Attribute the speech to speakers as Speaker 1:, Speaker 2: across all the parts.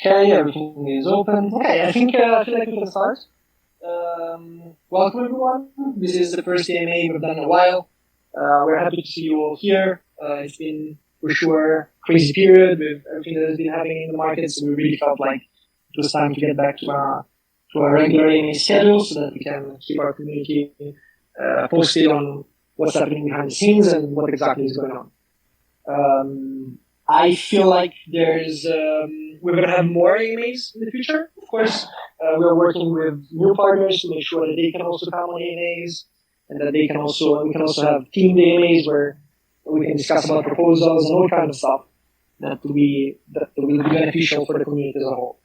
Speaker 1: Okay, everything is open. Okay, I feel like we can start. Welcome everyone. This is the first AMA we've done in a while. We're happy to see you all here. It's been for sure a crazy period with everything that has been happening in the market, so we really felt like it was time to get back to our regular AMA schedule so that we can keep our community posted on what's happening behind the scenes and what exactly is going on. I feel like we're going to have more AMAs in the future. Of course, we're working with new partners to make sure that they can also come on AMAs, and that we can also have teamed AMAs where we can discuss about proposals and all kind of stuff that will be beneficial for the community as a whole.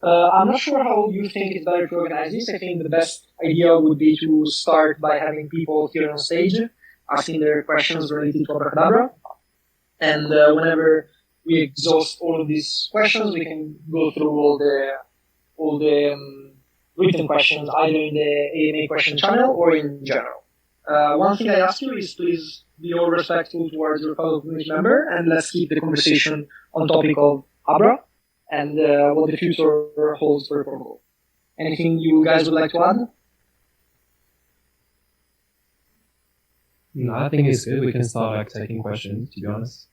Speaker 1: I'm not sure how you think it's better to organize this. I think the best idea would be to start by having people here on stage asking their questions related to Abracadabra. And whenever we exhaust all of these questions, we can go through all the written questions, either in the AMA question channel or in general. One thing I ask you is please be all respectful towards your fellow community member, and let's keep the conversation on topic of Abra and what the future holds for the protocol. Anything you guys would like to add?
Speaker 2: No, I think it's good. We can start taking questions, to be honest.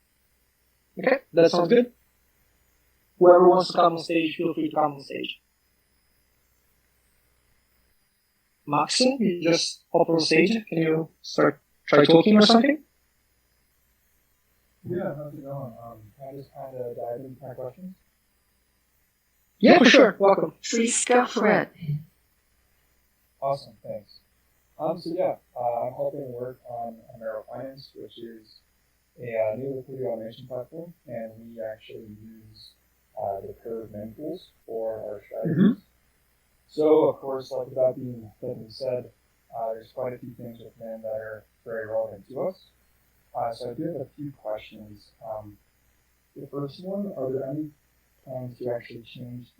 Speaker 1: Okay, that sounds good. Whoever wants to come on stage, feel free to come on stage. Maxim, you just hop on stage. Can you try talking or something?
Speaker 3: Yeah, how's it going? I just kind of dive into my questions.
Speaker 1: Yeah, for sure. Welcome.
Speaker 4: Please go for it.
Speaker 3: Awesome, thanks. I'm helping work on Amero Finance, which is a new liquidity automation platform, and we actually use the curve mempools for our strategies. So, of course, like that being said, there's quite a few things with them that are very relevant to us. So I do have a few questions. The first one, are there any plans to actually change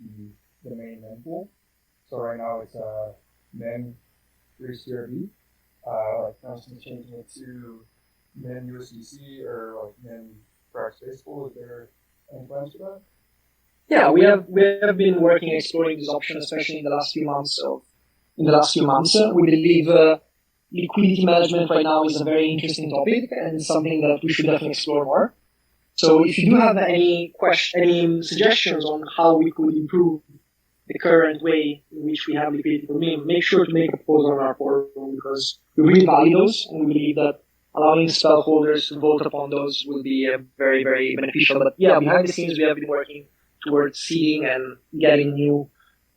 Speaker 3: the main mempool? So right now it's mem 3CRB. Like for instance, changing it to mem USDC or like mem Frax Baseball. Is there any plans for that?
Speaker 1: Yeah, we have been working exploring this option, especially in the last few months. We believe liquidity management right now is a very interesting topic and something that we should definitely explore more. So if you do have any suggestions on how we could improve the current way in which we have liquidity for meme, make sure to make a proposal on our forum because we really value those and we believe that allowing SPELL holders to vote upon those will be very, very beneficial. But yeah, behind the scenes, we have been working towards seeding and getting new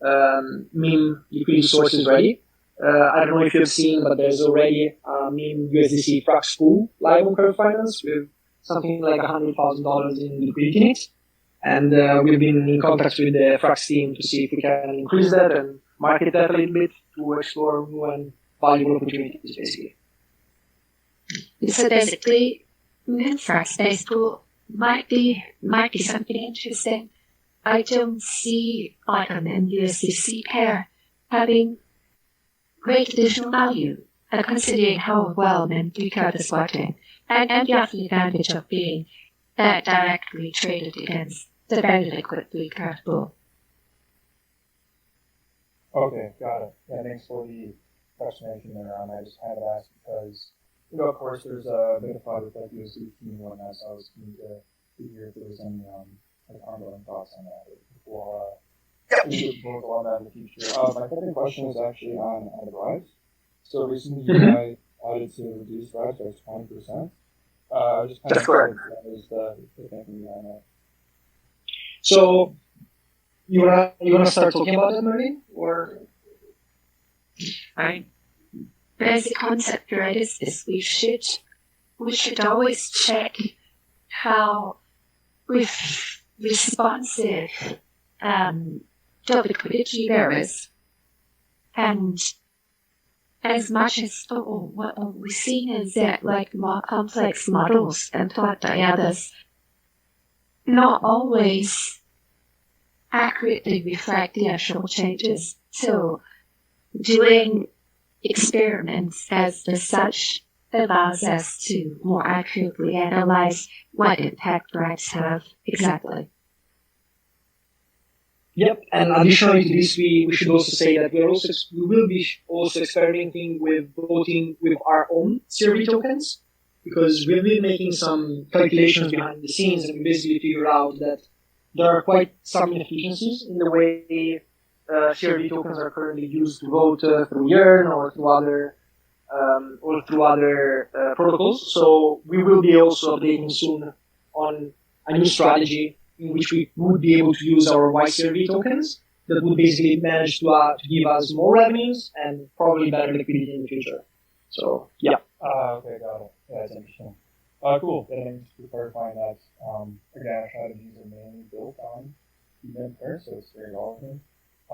Speaker 1: meme liquidity sources ready. I don't know if you've seen, but there's already a meme USDC Frax pool live on Curve Finance with something like $100,000 in liquidity needs. And we've been in contact with the Frax team to see if we can increase that and market that a little bit to explore new and valuable opportunities, basically.
Speaker 4: So basically, Frax Baseball might be something interesting. I don't see Icon and USDC pair having great additional value, considering how well Curve is working, and you have the advantage of being directly traded against the very liquid Curve pool.
Speaker 3: Okay, got it. Yeah, thanks for the explanation there. I just had to ask because, of course, there's a bit of fight with like USDC and whatnot, so I was keen to hear if there was any ongoing thoughts on that. We'll vote on that in the future. My second question was actually on the bribes. So recently you added to reduce bribes by 20%. Just kind
Speaker 1: That's correct.
Speaker 3: What is the thinking behind that?
Speaker 1: So you wanna start talking about that, Marlene? Or
Speaker 4: Basic concept, right, is we should always check how responsive the liquidity there is, and as much as what we've seen is that like more complex models and thought by others not always accurately reflect the actual changes. So doing experiments as such allows us to more accurately analyze what impact bribes have exactly.
Speaker 1: Yep, and additionally to this, we should also say that we will be also experimenting with voting with our own CRV tokens, because we've been making some calculations behind the scenes, and we basically figured out that there are quite some inefficiencies in the way CRV tokens are currently used to vote through Yearn or through other protocols. So we will be also updating soon on a new strategy in which we would be able to use our YCRV tokens that would basically manage to give us more revenues and probably better liquidity in the future. So, yeah.
Speaker 3: Okay, got it. Yeah, that's interesting. Cool. And thanks for clarifying that. Again, our strategies are mainly built on event pairs, so it's very relevant.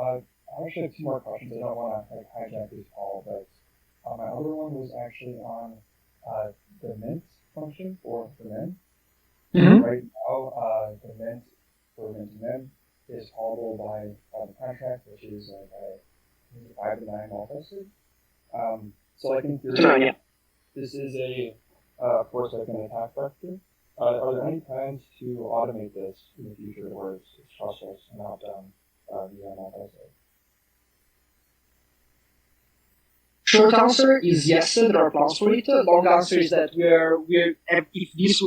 Speaker 3: I actually have 2 more questions. I don't want to hijack this call, but my other one was actually on the mint function for the mint.
Speaker 1: Mm-hmm.
Speaker 3: Right now, the mint for mint to mint is callable by the contract, which is like a 5 to 9 multi-sig. So I think this is of course, like an attack vector. Are there any plans to automate this in the future where it's trustless and not done via multi-sig?
Speaker 1: Short answer is yes, there are plans for it. Long answer is that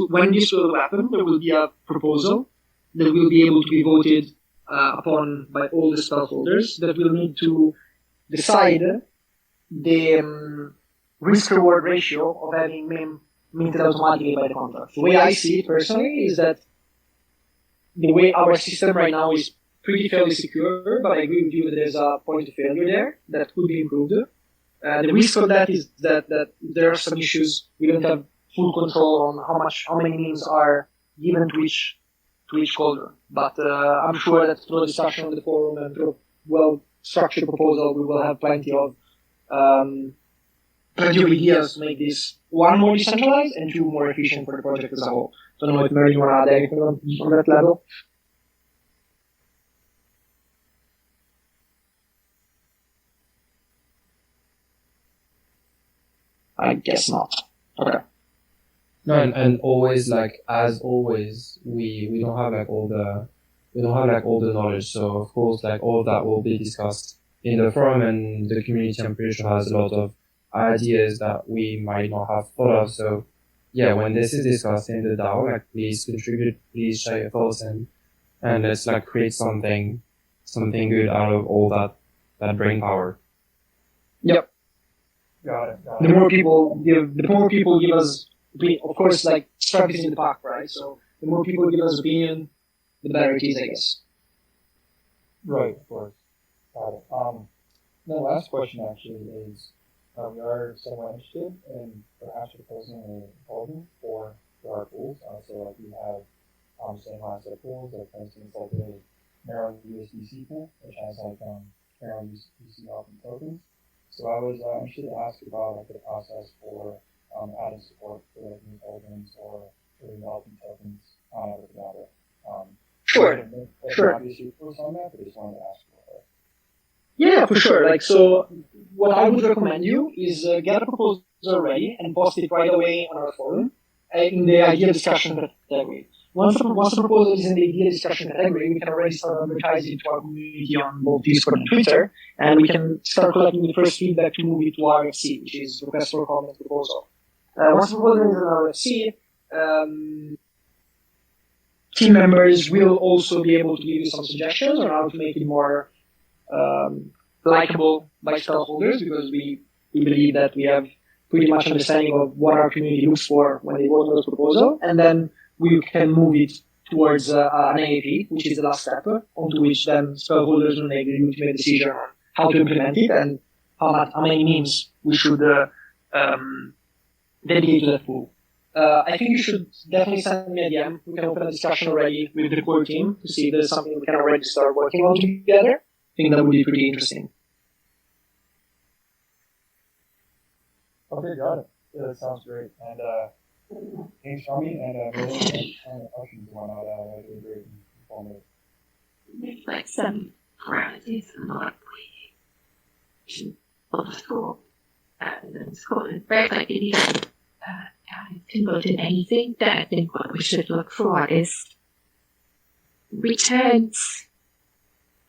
Speaker 1: when this will happen, there will be a proposal that will be able to be voted upon by all the stockholders that will need to decide the risk-reward ratio of having minted automatically by the contract. The way I see it personally is that the way our system right now is pretty fairly secure, but I agree with you that there's a point of failure there that could be improved. The risk of that is that there are some issues. We don't have full control on how many memes are given to each holder. But I'm sure that through a discussion on the forum and through a well-structured proposal, we will have plenty of ideas to make this 1 more decentralized and 2 more efficient for the project as a whole. Don't know if Mary, you want to add anything on that level? I guess not. Okay.
Speaker 2: No, and always, like, as always, we don't have like all the knowledge. So of course, like, all of that will be discussed in the forum, and the community, I'm pretty sure, has a lot of ideas that we might not have thought of. So yeah, when this is discussed in the DAO, like, please contribute, please share your thoughts, and let's like create something good out of all that brain power.
Speaker 1: Yep.
Speaker 3: Got it.
Speaker 1: The more people give us, of course, like, strap is in the pack, right? So the more people give us opinion, the better it is, I guess.
Speaker 3: Right, of course. Got it. The last question actually is, we are somewhat interested in perhaps proposing a proposal for our pools. So like we have same last set of pools, like for instance like a Merrill USDC pool, which has like Merrill USDC open tokens. So I was interested to ask about like the process for adding support for like new tokens or developing tokens on Abracadabra.
Speaker 1: Sure.
Speaker 3: Obviously, post on that, but I just wanted to ask about that.
Speaker 1: Yeah, for sure. Like, so what I would recommend you is get a proposal ready and post it right away on our forum in the idea discussion category. Once the proposal is in the idea discussion category, we can already start advertising to our community on both Discord and Twitter, and we can start collecting the first feedback to move it to RFC, which is request for comment proposal. Once the proposal is in RFC, team members will also be able to give you some suggestions on how to make it more likable by stockholders, because we believe that we have pretty much understanding of what our community looks for when they vote on this proposal, and then we can move it towards an AAP, which is the last step, onto which then stockholders will make the ultimate decision on how to implement it and how many memes we should dedicate to that pool. I think you should definitely send me a DM. We can open a discussion already with the core team to see if there's something we can already start working on together. I think that would be pretty interesting.
Speaker 3: Okay, got it. Yeah, that sounds great. And thanks, Tommy, and really questions why not really great and informative.
Speaker 4: Like some varieties and not of school. School is very like it is. Can go to anything. That I think what we should look for is returns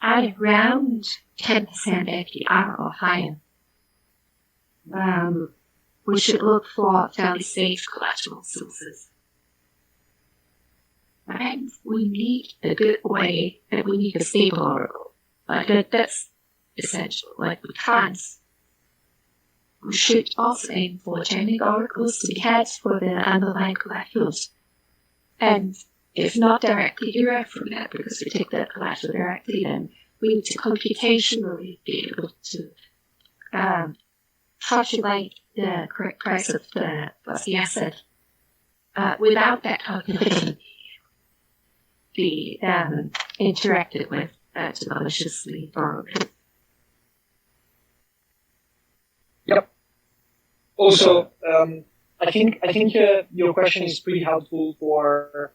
Speaker 4: at around 10% APR or higher, we should look for fairly safe collateral sources. And we need a good way, and we need a stable oracle. Like that's essential. Like we should also aim for chaining oracles to be had for the underlying collaterals. And if not directly derived from that, because we take that collateral directly, then we need to computationally be able to calculate the correct price of the asset. Without that calculation be interacted with to maliciously borrowed.
Speaker 1: Yep. Also, I think your question is pretty helpful for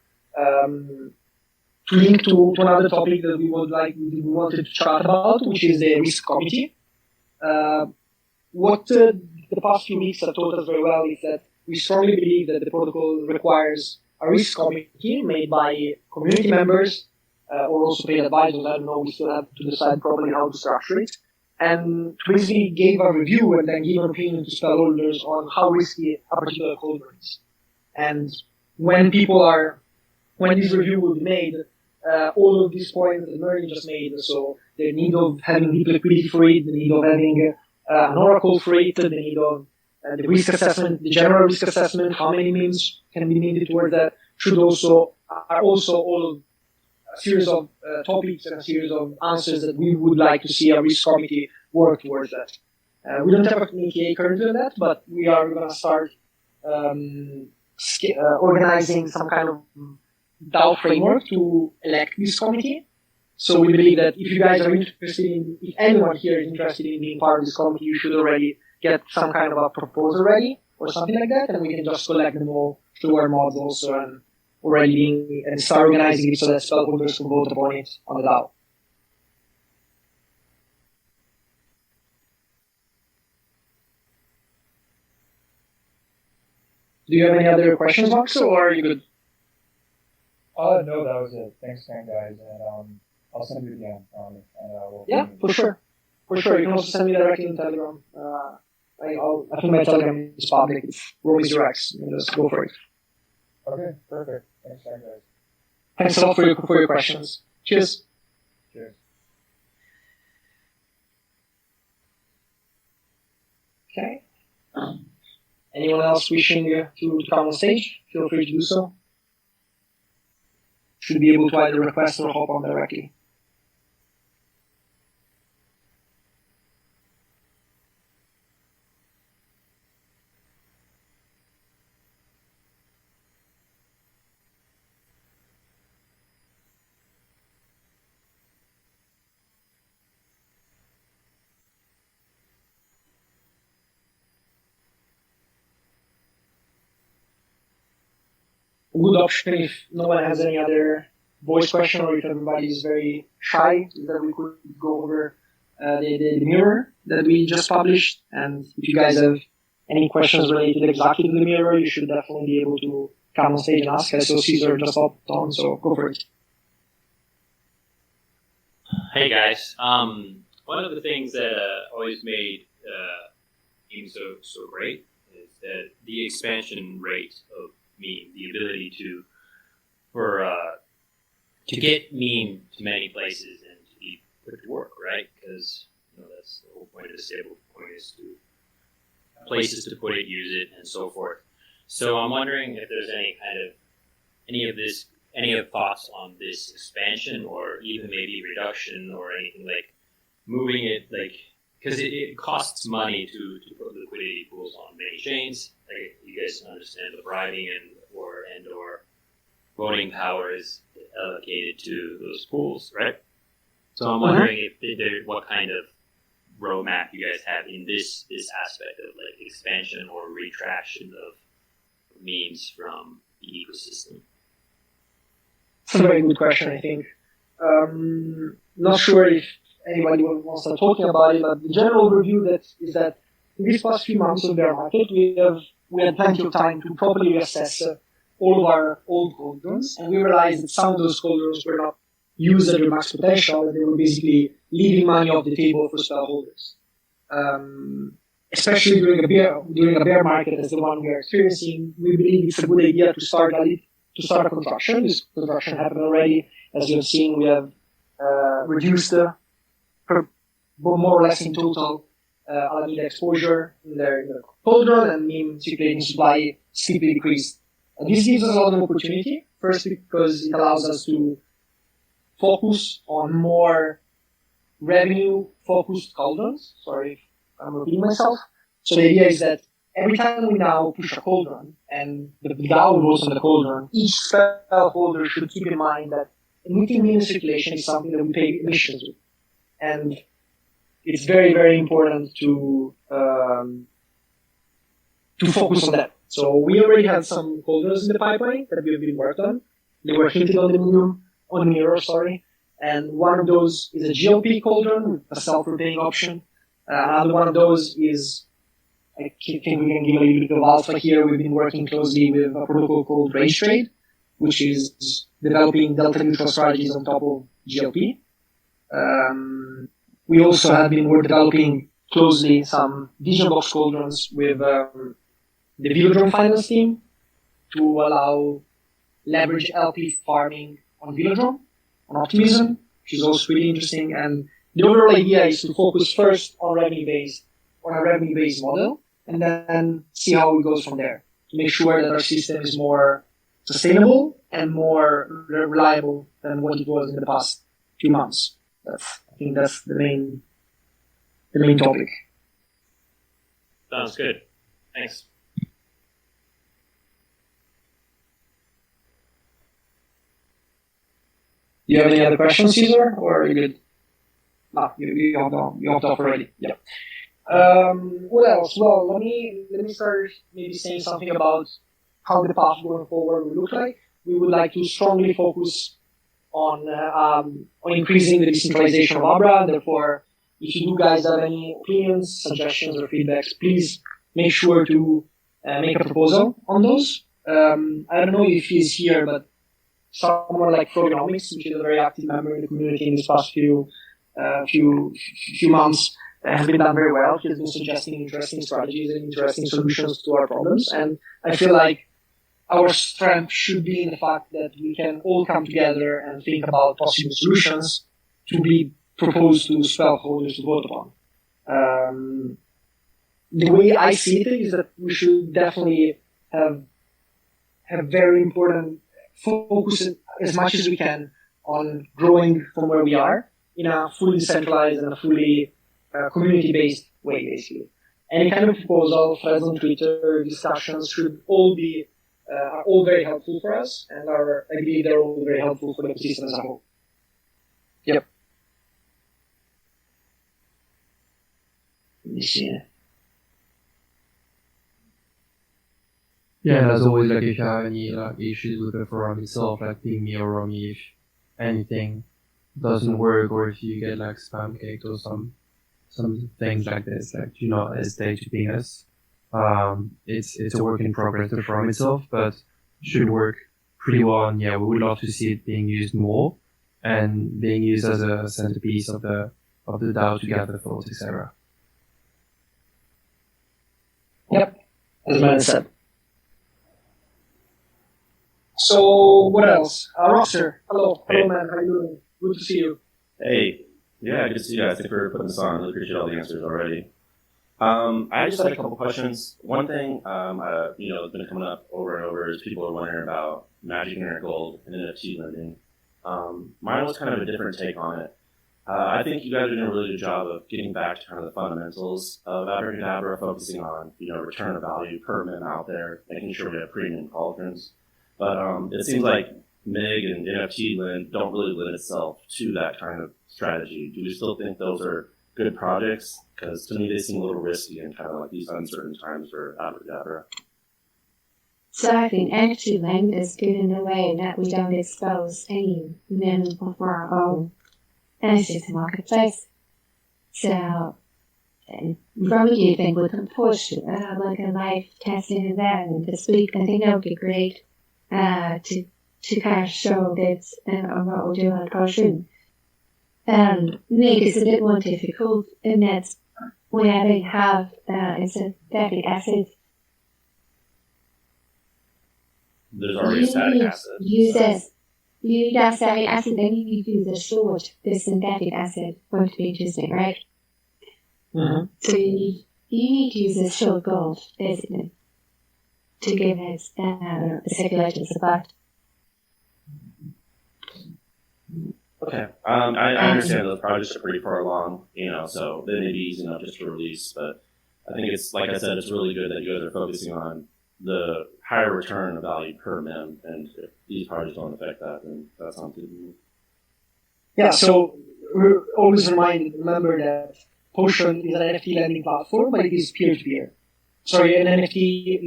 Speaker 1: to link to another topic that we wanted to chat about, which is the risk committee. What the past few weeks have taught us very well is that we strongly believe that the protocol requires a risk committee made by community members or also paid advisors. I don't know, we still have to decide properly how to structure it. And to basically give a review and then give an opinion to SPELL holders on how risky a particular holder is. And when this review will be made, all of these points that Merlin just made, so the need of having deep liquidity for it, the need of having an oracle for it, the need of the risk assessment, the general risk assessment, how many memes can be needed towards that, are also all of a series of topics and a series of answers that we would like to see a risk committee work towards that. We don't have an ETA currently on that, but we are going to start organizing some kind of DAO framework to elect this committee. So we believe that if you guys are interested if anyone here is interested in being part of this committee, you should already get some kind of a proposal ready or something like that, and we can just collect them all through our mods also and start organizing it so that SPELL holders can vote upon it on the DAO. Do you have any other questions, Max, or are you good?
Speaker 3: No, that was it. Thanks again, guys, and I'll send you again.
Speaker 1: Yeah, for sure. For sure. You can also send me directly in Telegram. I think my Telegram is public. It's Romy0x. You can just go for it.
Speaker 3: Okay, perfect. Thanks again, guys.
Speaker 1: Thanks a lot for your questions. Cheers.
Speaker 3: Cheers.
Speaker 1: Okay. Anyone else wishing to come on stage? Feel free to do so. Should be able to either request or hop on directly. A good option if no one has any other voice question or if everybody is very shy, is that we could go over the mirror that we just published. And if you guys have any questions related exactly to the mirror, you should definitely be able to come on stage and ask. I saw Caesar just hopped on, so go for it.
Speaker 5: Hey guys, one of the things that always made memes so great is that the expansion rate of meme, the ability to get meme to many places and to be put to work, right? Because that's the whole point of the stable coin is to places to put it, use it, and so forth. So I'm wondering if there's any thoughts on this expansion or even maybe reduction or anything like moving it, like, because it costs money to put liquidity pools on many chains. Like, you guys understand the bribing or voting power is allocated to those pools, right? So I'm wondering what kind of roadmap you guys have in this aspect of like expansion or retraction of memes from the ecosystem.
Speaker 1: That's a very good question, I think. Not sure if anybody wants to start talking about it, but the general overview is that in these past few months of bear market, we had plenty of time to properly assess all of our old holdings, and we realized that some of those holders were not use at their max potential, and they were basically leaving money off the table for SPELL holders. Especially during a bear market as the one we are experiencing, we believe it's a good idea to start a construction. This construction happened already. As you have seen, we have reduced more or less in total Alameda exposure in their cauldron, and mean circulating supply steeply decreased. This gives us a lot of opportunity. First, because it allows us to focus on more revenue-focused cauldrons. Sorry if I'm repeating myself. So the idea is that every time we now push a cauldron, and the DAO goes on the cauldron, each SPELL holder should keep in mind that emitting mean circulation is something that we pay emissions with. And it's very, very important to focus on that. So we already had some cauldrons in the pipeline that we have been worked on. They were hinted on the mirror, and one of those is a GLP cauldron, a self-repaying option. Another one of those is, I think we can give a little bit of alpha here. We've been working closely with a protocol called Range Trade, which is developing delta neutral strategies on top of GLP. We also have been developing closely some vision box cauldrons with the Velodrome finance team to allow leverage LP farming on Velodrome, on Optimism, which is also really interesting. And the overall idea is to focus first on a revenue-based model, and then see how it goes from there to make sure that our system is more sustainable and more reliable than what it was in the past few months. I think that's the main topic.
Speaker 5: Sounds good. Thanks.
Speaker 1: Do you have any other questions, Caesar, or are you good? No, you hopped off already. Yeah. What else? Well, let me start maybe saying something about how the path going forward will look like. We would like to strongly focus on increasing the decentralization of Abra. Therefore, if you guys have any opinions, suggestions, or feedbacks, please make sure to make a proposal on those. I don't know if he's here, but someone like Frogonomics, which is a very active member in the community in this past few months, has been done very well. He has been suggesting interesting strategies and interesting solutions to our problems. And I feel like our strength should be in the fact that we can all come together and think about possible solutions to be proposed to SPELL holders to vote upon. The way I see it is that we should definitely have very important focus as much as we can on growing from where we are in a fully decentralized and a fully community-based way, basically. Any kind of proposal, threads on Twitter, discussions should all be are all very helpful for us, and I believe they're all very helpful for the ecosystem as a whole. Yep. Let me see.
Speaker 2: Yeah, and as always, like if you have any issues with the forum itself, like ping me or wrong me if anything doesn't work, or if you get like spam caked or some things like this, like do not hesitate to ping us. It's a work in progress, the forum itself, but should work pretty well. And yeah, we would love to see it being used more and being used as a centerpiece of the DAO to gather thoughts, etc.
Speaker 1: Yep, as Matt said. So what else? Roxer, hello, man, how are you doing? Good to see you.
Speaker 6: Hey, yeah, good to see you guys. Thanks for putting this on. Really appreciate all the answers already. I just had a couple questions. One thing, has been coming up over and over is people are wondering about Magic Mirror Gold and NFT lending. Mine was kind of a different take on it. I think you guys are doing a really good job of getting back to kind of the fundamentals of Abracadabra, focusing on, return of value per mint out there, making sure we have premium cauldrons. But it seems like MIG and NFT lend don't really lend itself to that kind of strategy. Do you still think those are good projects? Because to me, they seem a little risky in kind of like these uncertain times for Abracadabra.
Speaker 4: So I think NFT lend is good in a way that we don't expose any minimum for our own. And it's just a marketplace. So probably do you think we can push like a live testing event this week? I think that would be great to to kind of show that what we're doing on Potion make it a bit more difficult in that we have a synthetic acid.
Speaker 6: There's already a static asset.
Speaker 4: You need a static acid, then you need to use a short the synthetic acid for it to be interesting, right?
Speaker 1: Mm-hmm.
Speaker 4: So you need to use a short gold, basically, to give it a circulating supply.
Speaker 6: Okay. I understand those projects are pretty far along, so they may be easy enough just to release, but I think it's, like I said, it's really good that you guys are focusing on the higher return of value per mem, and if these projects don't affect that, then that sounds good to me.
Speaker 1: Yeah, so we're always remember that Potion is an NFT lending platform, but it is peer-to-peer. Sorry, an NFT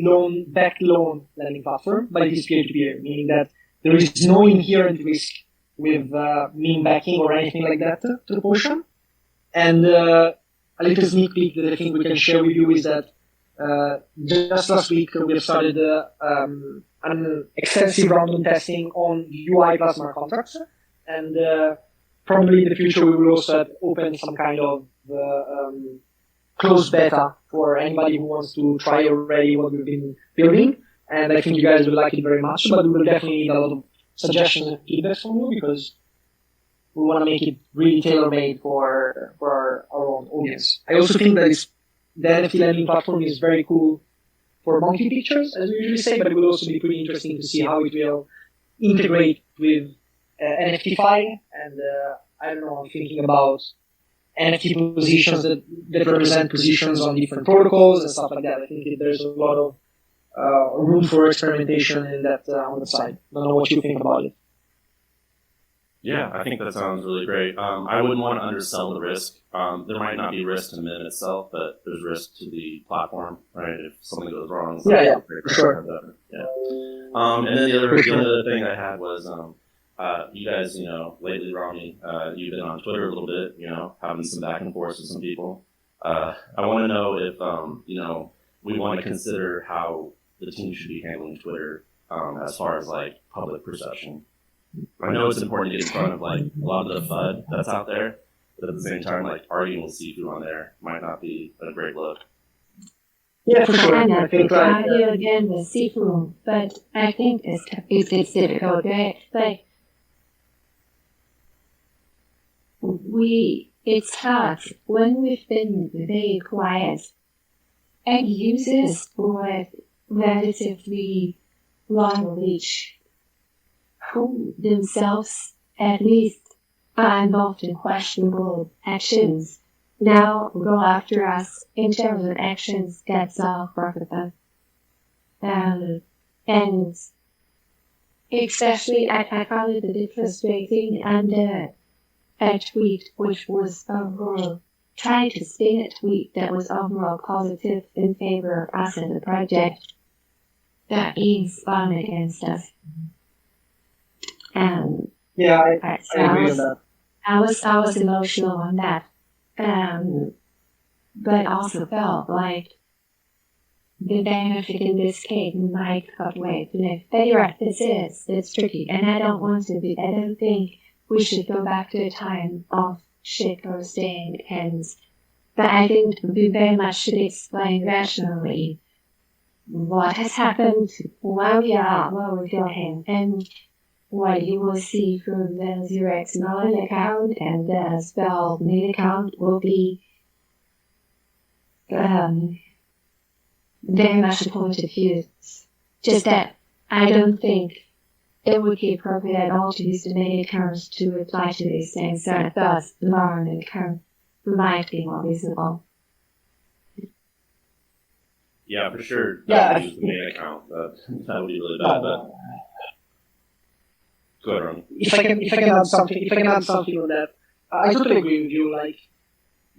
Speaker 1: backed loan lending platform, but it is peer-to-peer, meaning that there is no inherent risk with meme backing or anything like that to the Potion. And a little sneak peek that I think we can share with you is that just last week we have started an extensive random testing on UI plus smart contracts, and probably in the future we will also open some kind of closed beta for anybody who wants to try already what we've been building. And I think you guys will like it very much, but we will definitely need a lot of suggestions and feedback from you because we want to make it really tailor-made for our own audience. I also think that the NFT lending platform is very cool for monkey pictures, as we usually say, but it will also be pretty interesting to see how it will integrate with NFTify. And I don't know, I'm thinking about NFT positions that represent positions on different protocols and stuff like that. I think there's a lot of room for experimentation in that on the side. I don't know what you think about it.
Speaker 6: Yeah, I think that sounds really great. I wouldn't want to undersell the risk. There might not be risk to mint itself, but there's risk to the platform, right? If something goes wrong.
Speaker 1: Yeah, for sure.
Speaker 6: Yeah. And then the other thing I had was, you guys, lately, Rami, you've been on Twitter a little bit, having some back and forth with some people. I want to know if, we want to consider how the team should be handling Twitter as far as like public perception. I know it's important to get in front of like a lot of the FUD that's out there, but at the same time, like arguing with seafood on there might not be a great look.
Speaker 1: Yeah, for sure.
Speaker 4: I think argue again with seafood, but I think it's difficult, right? Like it's hard when we've been very quiet and users with relatively long reach who themselves at least are involved in questionable actions now go after us in terms of actions that profit them. And especially I found it a bit frustrating under a tweet which was overall trying to spin a tweet that was overall positive in favor of us and the project that being spun against us.
Speaker 1: Yeah, I agree with that.
Speaker 4: I was emotional on that. But also felt like the benefit in this case might outweigh the negative. But you're right, it's tricky. And I don't think we should go back to a time of shit posting but I think we very much should explain rationally what has happened, where we are, where we're going, and what you will see from the 0x9 account and the SPELL main account will be very much a point of view. Just that I don't think it would be appropriate at all to use the main accounts to reply to these things. So thus, Lauren account might be more reasonable.
Speaker 6: Yeah, for sure.
Speaker 1: Yeah,
Speaker 6: use the main account. That would be really bad. But go ahead, Ron.
Speaker 1: If I can add something on that, I totally agree with you. Like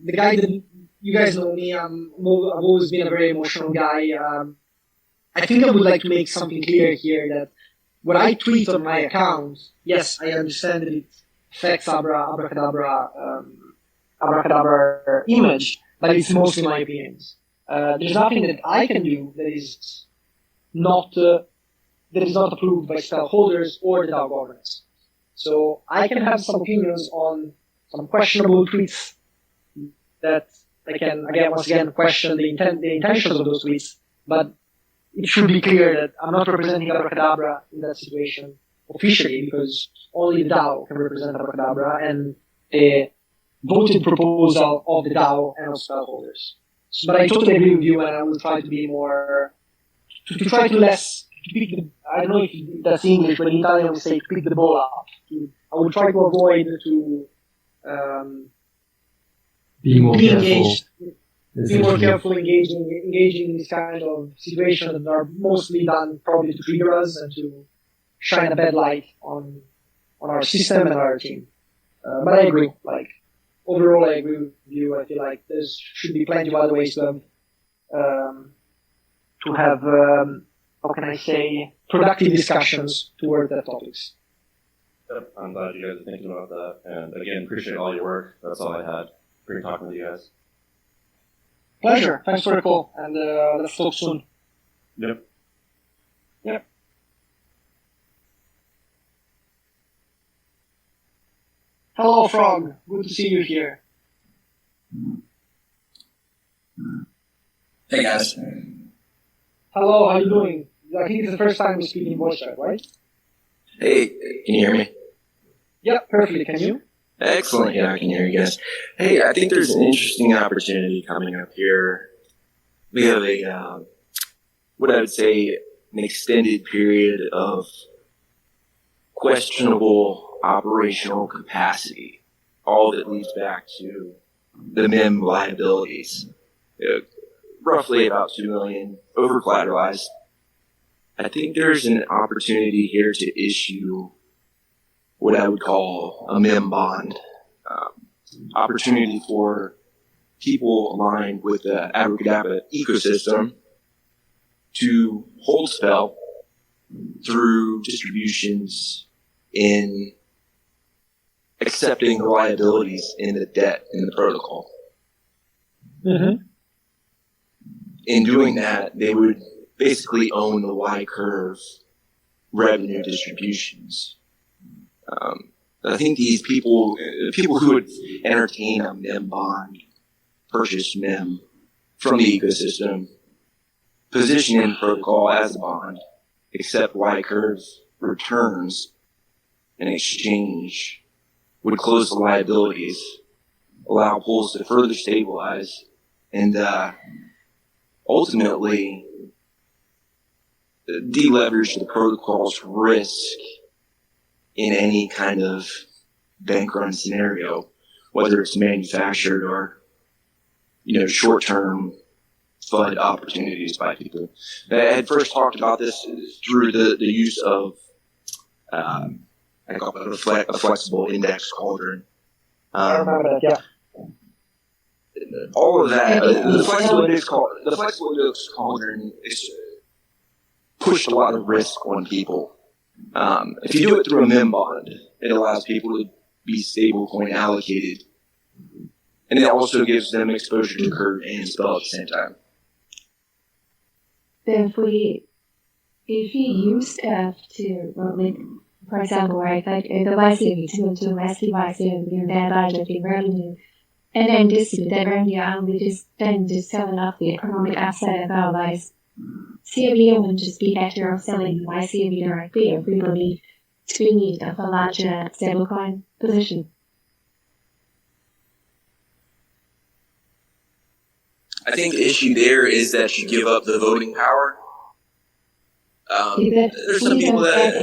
Speaker 1: the guy that you guys know me, I've always been a very emotional guy. I think I would like to make something clear here that when I tweet on my account, yes, I understand that it affects Abracadabra image, but it's mostly my opinions. There's nothing that I can do that is not that is not approved by SPELL holders or the DAO governance. So I can have some opinions on some questionable tweets that I can, once again, question the intentions of those tweets, but it should be clear that I'm not representing Abracadabra in that situation officially, because only the DAO can represent Abracadabra and the voted proposal of the DAO and of SPELL holders. So, but I totally agree with you, and I will try to be more, to try to less, to pick the, I don't know if that's English, but in Italian we say pick the ball up. I will try to avoid to
Speaker 2: Be more
Speaker 1: be
Speaker 2: careful.
Speaker 1: engaged, be more careful engaging in this kind of situations that are mostly done probably to trigger us and to shine a bad light on our system and our team. But I agree. Like overall, I agree with you. I feel like there should be plenty of other ways to have how can I say, productive discussions toward that topics.
Speaker 6: Yep, I'm glad you guys are thinking about that. And again, appreciate all your work. That's all I had. Great talking with you guys.
Speaker 1: Pleasure. Thanks for the call, and let's talk soon.
Speaker 6: Yep.
Speaker 1: Yep. Hello, Frog. Good to see you here.
Speaker 7: Hey guys.
Speaker 1: Hello, how you doing? I think it's the first time we speak in voice chat, right?
Speaker 7: Hey, can you hear me?
Speaker 1: Yeah, perfectly. Can you?
Speaker 7: Excellent. Yeah, I can hear you guys. Hey, I think there's an interesting opportunity coming up here. We have a, what I would say, an extended period of questionable operational capacity. All that leads back to the MIM liabilities. Roughly about 2 million over collateralized. I think there's an opportunity here to issue what I would call a MIM bond. Opportunity for people aligned with the Abracadabra ecosystem to hold SPELL through distributions in accepting the liabilities in the debt in the protocol.
Speaker 1: Mm-hmm.
Speaker 7: In doing that, they would basically own the Y curve revenue distributions. I think these people who would entertain a MIM bond, purchase MIM from the ecosystem, position in the protocol as a bond, accept Y curve returns in exchange, would close the liabilities, allow pools to further stabilize, and ultimately deleverage the protocol's risk in any kind of bank run scenario, whether it's manufactured or, short-term FUD opportunities by people. I had first talked about this through the use of, I call it a flexible index cauldron.
Speaker 1: I remember that, yeah.
Speaker 7: All of that, the flexible index cauldron is pushed a lot of risk on people. If you do it through a MIM bond, it allows people to be stablecoin allocated, and it also gives them exposure to Curve and SPELL at the same time.
Speaker 4: If we use F to, for example, right, like the YCV to massive YCV, that budgeting revenue, and then distribute that revenue, and we just selling off the economic asset of our lives. CFD would just be better off selling YCV directly if we believe to be need of a larger stablecoin position.
Speaker 7: I think the issue there is that you give up the voting power. There's some people that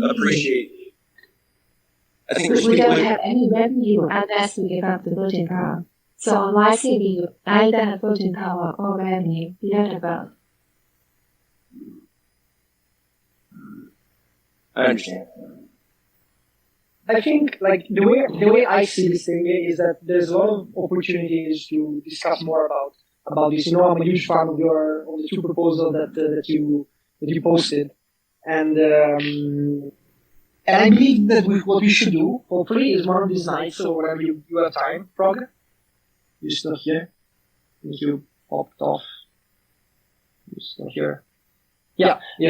Speaker 7: appreciate. I think there's
Speaker 4: we
Speaker 7: people
Speaker 4: don't have any revenue unless we give up the voting power. So on YCV, you either have voting power or revenue. You don't have both.
Speaker 7: I understand.
Speaker 1: I think like the way I see this thing is that there's a lot of opportunities to discuss more about this. I'm a huge fan of the two proposals that you posted, and I believe that what we should do, hopefully, is one of these nights or whenever you have time. Frog, you're still here. I think you popped off. You're still here.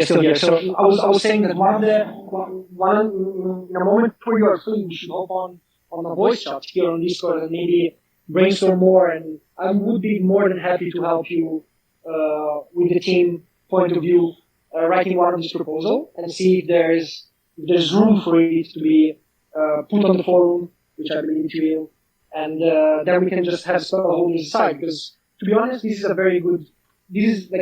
Speaker 1: Still here. So I was saying that in a moment where you are free, we should hop on a voice chat here on Discord and maybe brainstorm more. And I would be more than happy to help you with the team point of view, writing one of this proposal and see if there's room for it to be put on the forum, which I believe it will. And then we can just have holders decide. Because to be honest, this is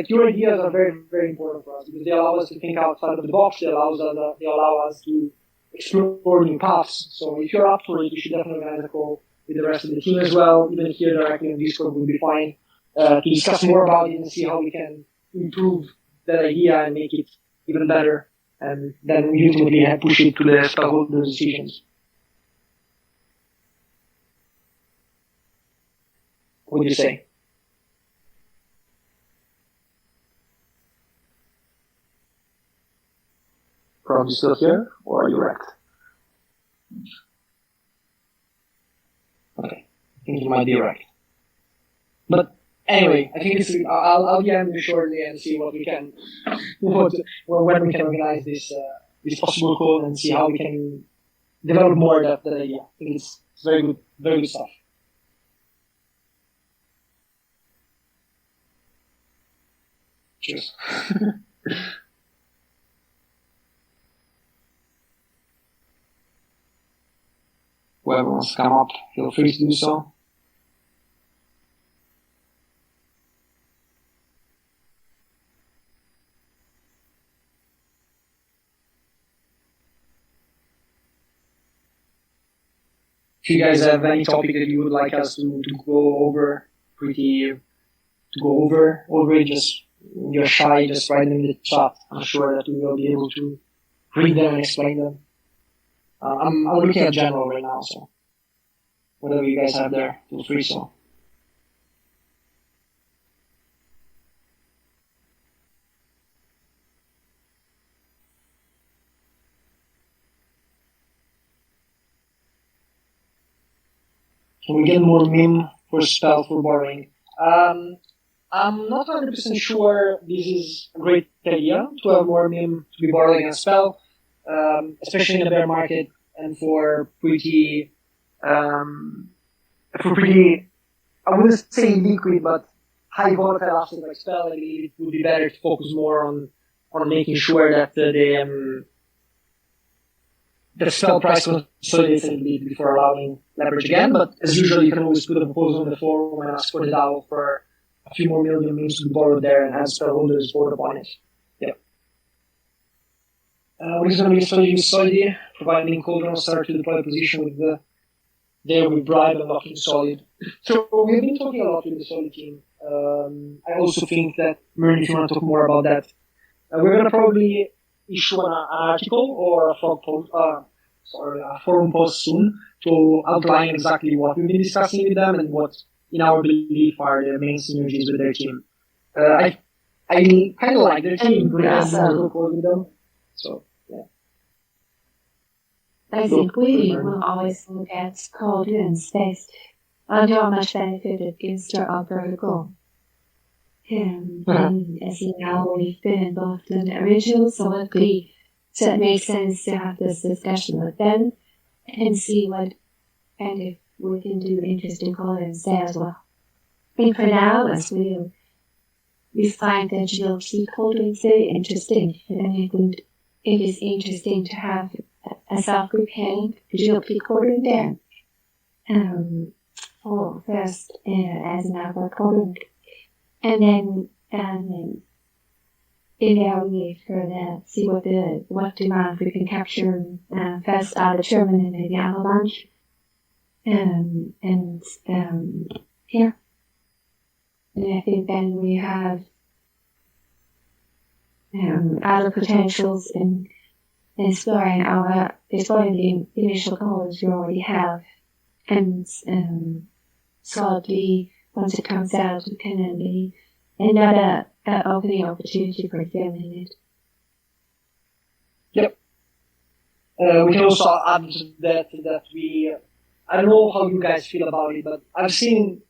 Speaker 1: your ideas are very, very important for us because they allow us to think outside of the box. They allow us to explore new paths. So if you're up for it, you should definitely organize a call with the rest of the team as well. Even here directly on Discord would be fine to discuss more about it and see how we can improve that idea and make it even better. And then we ultimately push it to the stakeholder decisions. What would you say? Probably still here, or are you wrecked? Okay, I think you might be wrecked. But anyway, I think I'll DM you shortly and see what we can, when we can organize this possible call and see how we can develop more that idea. I think it's very good stuff. Cheers. Whoever wants to come up, feel free to do so. If you guys have any topic that you would like us to go over, just you're shy, just write them in the chat. I'm sure that we will be able to read them and explain them. I'm looking at general right now, so whatever you guys have there, feel free so. Can we get more meme for spell for borrowing? I'm not 100% sure this is a great idea to have more meme to be borrowing a spell, especially in a bear market and for pretty, I wouldn't say liquid, but high volatile assets like spell. I believe it would be better to focus more on making sure that the spell price consolidates a bit before allowing leverage again. But as usual, you can always put a proposal on the forum and ask for the DAO for a few more million memes to be borrowed there and have spell holders vote upon it. Yeah. What is going to be a strategy with Solidity? Providing cold start to deploy position with bribe and locking Solid. So we've been talking a lot with the Solid team. I also think that, Mern, if you want to talk more about that, we're going to probably issue an article or a forum post soon to outline exactly what we've been discussing with them and what, in our belief, are the main synergies with their team. I kind of like their team, but I have with them. So, yeah.
Speaker 4: I think we will always look at cold and space under how much benefit it gives to our vertical. And as you know, we've been involved in the original Solidity, so it makes sense to have this discussion with them and see what kind of we can do interesting colors there as well. I mean, for now, as we find the GLP holding very interesting, and I think it is interesting to have a self-group heading GLP holding there. For first, as an outward holding, and then evaluate further, see what demand we can capture first out of German and maybe avalanche. And I think then we have other potentials in exploring the initial goals we already have, and solidly once it comes out, it can be another opening opportunity for examining it.
Speaker 1: Yep. We can also add to that I don't know how you guys feel about it, but I'm seeing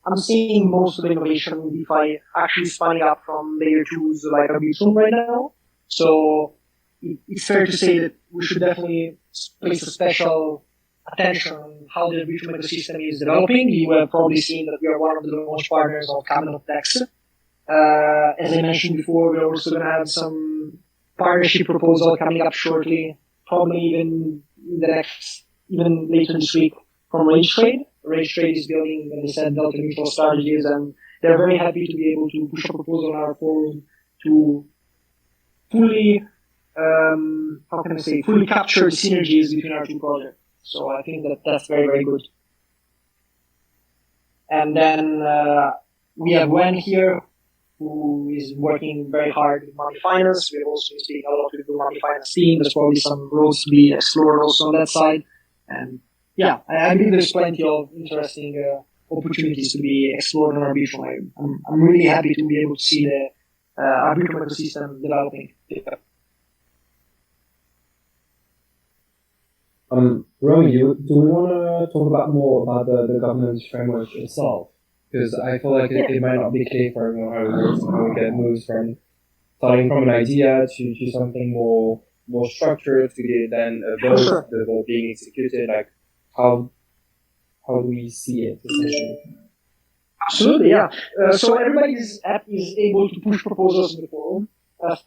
Speaker 1: most of the innovation in DeFi actually spawning up from layer 2s like Arbitrum right now. So it's fair to say that we should definitely place a special attention on how the Ethereum ecosystem is developing. You have probably seen that we are one of the launch partners of Cabinet of Dex. As I mentioned before, we're also going to have some partnership proposal coming up shortly, probably even in the next, even later this week from Rage Trade. Rage Trade is building, as I said, delta neutral strategies, and they're very happy to be able to push a proposal on our forum to fully, how can I say, fully capture the synergies between our two projects. So I think that that's very, very good. And then we have Wen here, who is working very hard with money finance. We've also been speaking a lot with the money finance team. There's probably some roads to be explored also on that side. And yeah, I believe there's plenty of interesting opportunities to be explored on Arbitrum. I'm really happy to be able to see the Arbitrum ecosystem developing. Yeah.
Speaker 2: Romy, do we want to talk about more about the governance framework itself? Because I feel like it might not be clear for everyone how it works and how it moves from starting from an idea to something more structured to then a vote, the vote being executed. Like how do we see it essentially?
Speaker 1: Absolutely, yeah. So everybody's app is able to push proposals in the forum.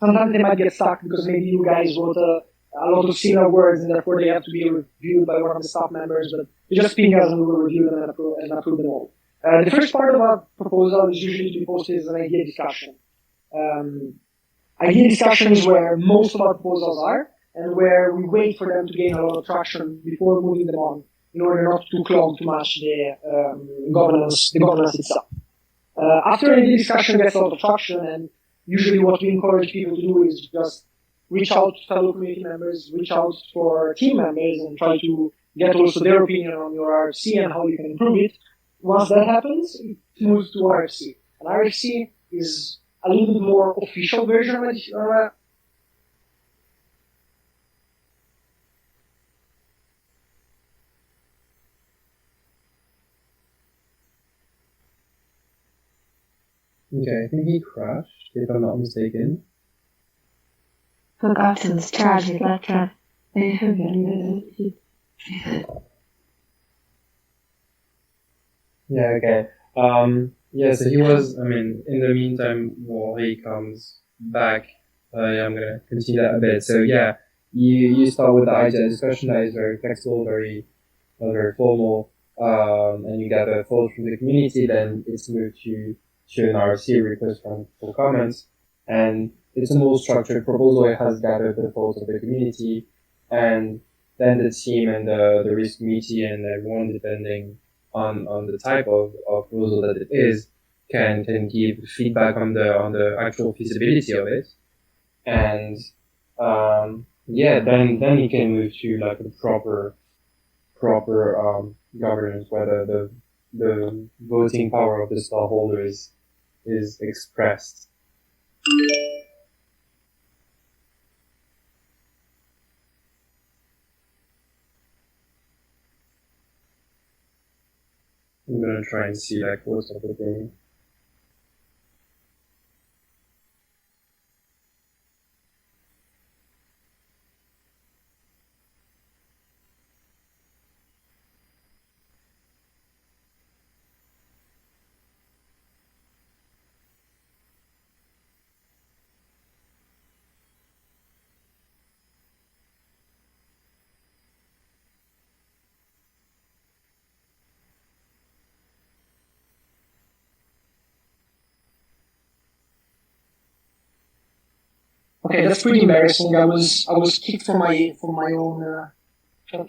Speaker 1: Sometimes they might get stuck because maybe you guys wrote a lot of similar words and therefore they have to be reviewed by one of the staff members, but you just ping us and we will review them and approve them all. The first part of our proposal is usually to be posted as an idea discussion. Idea discussion is where most of our proposals are and where we wait for them to gain a lot of traction before moving them on in order not to clog too much the governance itself. After an idea discussion gets a lot of traction, and usually what we encourage people to do is just reach out to fellow community members, reach out for team members, and try to get also their opinion on your RFC and how you can improve it. Once that happens, it moves to RFC. And RFC is a little bit more official version of it.
Speaker 2: Okay, I think he crashed, if I'm not mistaken.
Speaker 4: Forgotten to charge his laptop.
Speaker 2: Yeah, okay. Yeah, so he was, I mean, in the meantime, while he comes back, I'm gonna continue that a bit. So yeah, you start with the idea discussion that is very flexible, very formal, and you gather thoughts from the community, then it's moved to an RFC request for comments, and it's a more structured proposal. It has gathered the thoughts of the community, and then the team and the risk committee and everyone, depending on the type of proposal that it is, can give feedback on the actual feasibility of it, and yeah, then you can move to like a proper governance, whether the voting power of the stockholder is expressed. I'm gonna try and see like what's up with the
Speaker 1: Okay, that's pretty embarrassing. I was kicked from my own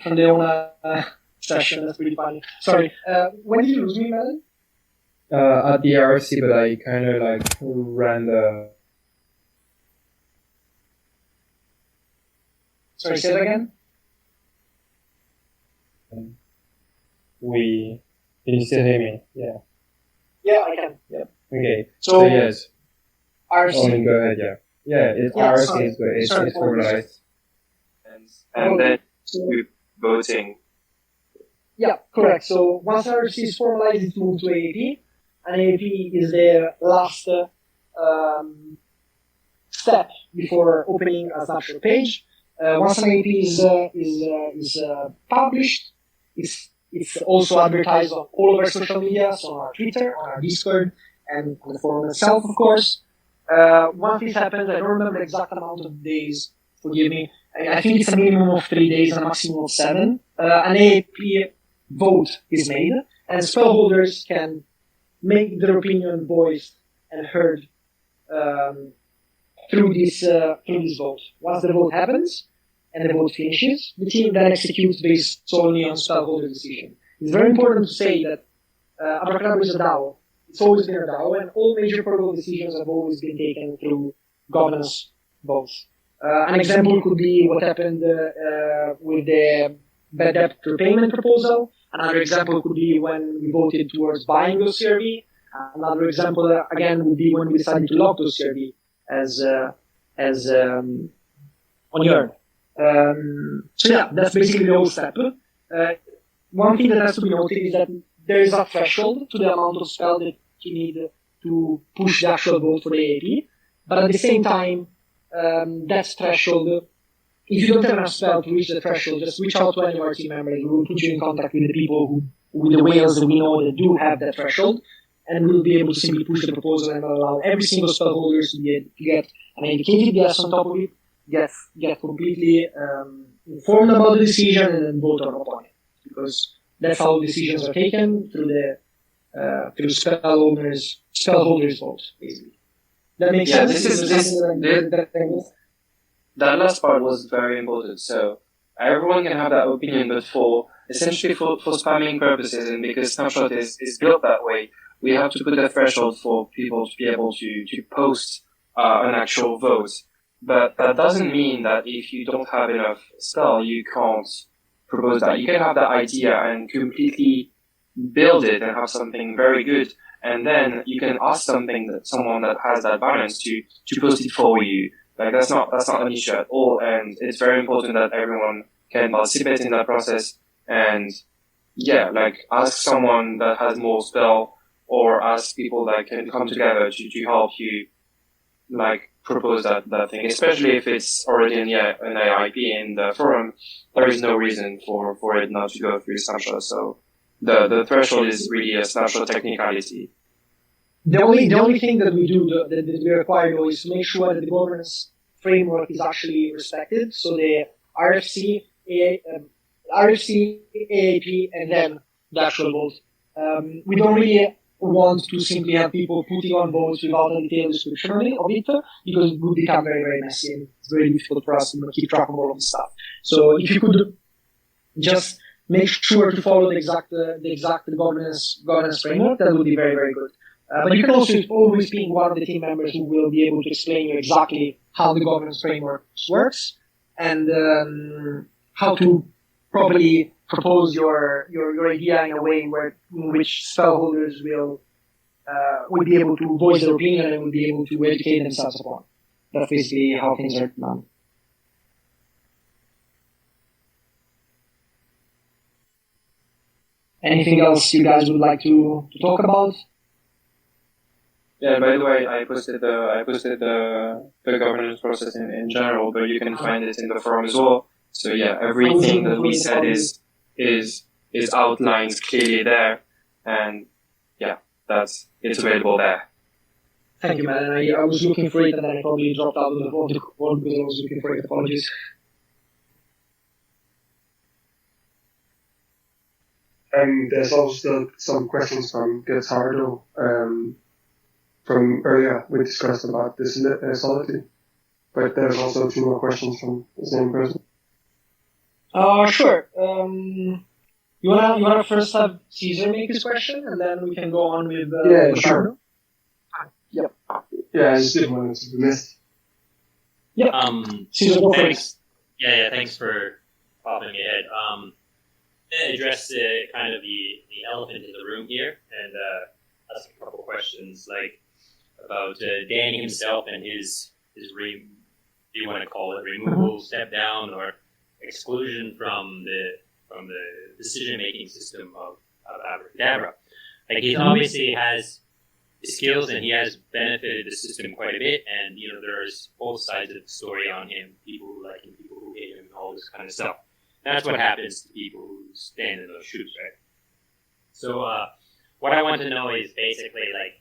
Speaker 1: from the own session. That's pretty funny. Sorry. When did you lose me, Melon?
Speaker 2: at the RFC, but I kind of like ran the.
Speaker 1: Sorry, say that again.
Speaker 2: Can you still hear me? Yeah.
Speaker 1: Yeah, I can. Yeah.
Speaker 2: Okay.
Speaker 1: So
Speaker 2: yes.
Speaker 1: RFC.
Speaker 2: Oh, then go ahead. Yeah. Yeah. RFC is good. It's formalized.
Speaker 7: And then voting.
Speaker 1: Yeah, correct. So once RFC is formalized, it moves to AAP, and AAP is the last step before opening a snapshot page. Once an AP is published, it's also advertised on all of our social media, so on our Twitter, on our Discord, and on the forum itself, of course. Once this happens, I don't remember the exact amount of days, forgive me. I think it's a minimum of 3 days and a maximum of 7. An AAP vote is made, and spell holders can make their opinion voiced and heard through this vote. Once the vote happens and the vote finishes, the team then executes based solely on spell holder decision. It's very important to say that Abracadabra is a DAO. It's always been a DAO, and all major protocol decisions have always been taken through governance votes. An example could be what happened with the bad debt repayment proposal. Another example could be when we voted towards buying those CRV. Another example, again, would be when we decided to lock those CRV as on Yearn. So yeah, that's basically the whole step. One thing that has to be noted is that there is a threshold to the amount of spell that you need to push the actual vote for the AAP. But at the same time, that threshold, if you don't have enough spell to reach the threshold, just reach out to any of our team members. We will put you in contact with the people with the whales that we know that do have that threshold, and we'll be able to simply push the proposal and allow every single spell holder to get an indicated yes on top of it, get completely informed about the decision, and then vote or not on it. Because that's how decisions are taken through spell holders vote, basically. That makes sense.
Speaker 2: That last part was very important. So everyone can have that opinion, but for spamming purposes, and because Snapshot is built that way, we have to put a threshold for people to be able to post an actual vote. But that doesn't mean that if you don't have enough spell, you can't propose that. You can have that idea and completely build it and have something very good, and then you can ask someone that has that balance to post it for you. Like that's not an issue at all, and it's very important that everyone can participate in that process. And yeah, like ask someone that has more spell, or ask people that can come together to help you, like propose that thing. Especially if it's already an AIP in the forum, there is no reason for it not to go through Snapshot. So the threshold is really a Snapshot technicality.
Speaker 1: The only thing that we do that we require though is to make sure that the governance framework is actually respected. So the RFC, AAP, and then the actual vote. We don't really want to simply have people putting on votes without a detailed description of it, because it would become very, very messy, and it's very difficult for us to keep track of all of this stuff. So if you could just make sure to follow the exact governance framework, that would be very, very good. But you can also always ping one of the team members who will be able to explain you exactly how the governance framework works and how to properly propose your idea in a way in which spell holders will be able to voice their opinion and will be able to educate themselves upon. That's basically how things are done. Anything else you guys would like to talk about?
Speaker 2: Yeah, by the way, I posted the governance process in general, but you can find it in the forum as well. So yeah, everything that we said is outlined clearly there, and yeah, it's available there.
Speaker 1: Thank you, man. I was looking for it, and then I probably dropped out of the call because I was looking for it. Apologies.
Speaker 8: There's also some questions from Guitardo. From earlier, we discussed about this solidity, but there's also 2 more questions from the same person.
Speaker 1: Sure. You wanna first have Caesar make his question, and then we can go on with.
Speaker 8: Yeah, sure. Yep. Yeah, I just didn't want it to be missed.
Speaker 1: Yep. Caesar, go
Speaker 5: thanks. Yeah, thanks for popping ahead. Address kind of the elephant in the room here, and ask a couple questions like about Danny himself and his do you want to call it removal, step down, or exclusion from the decision making system of Abracadabra. Like he obviously has skills, and he has benefited the system quite a bit. And there's both sides of the story on him: people who like him, people who hate him, and all this kind of stuff. That's what happens to people who stand in those shoes, right? So, what I want to know is basically like,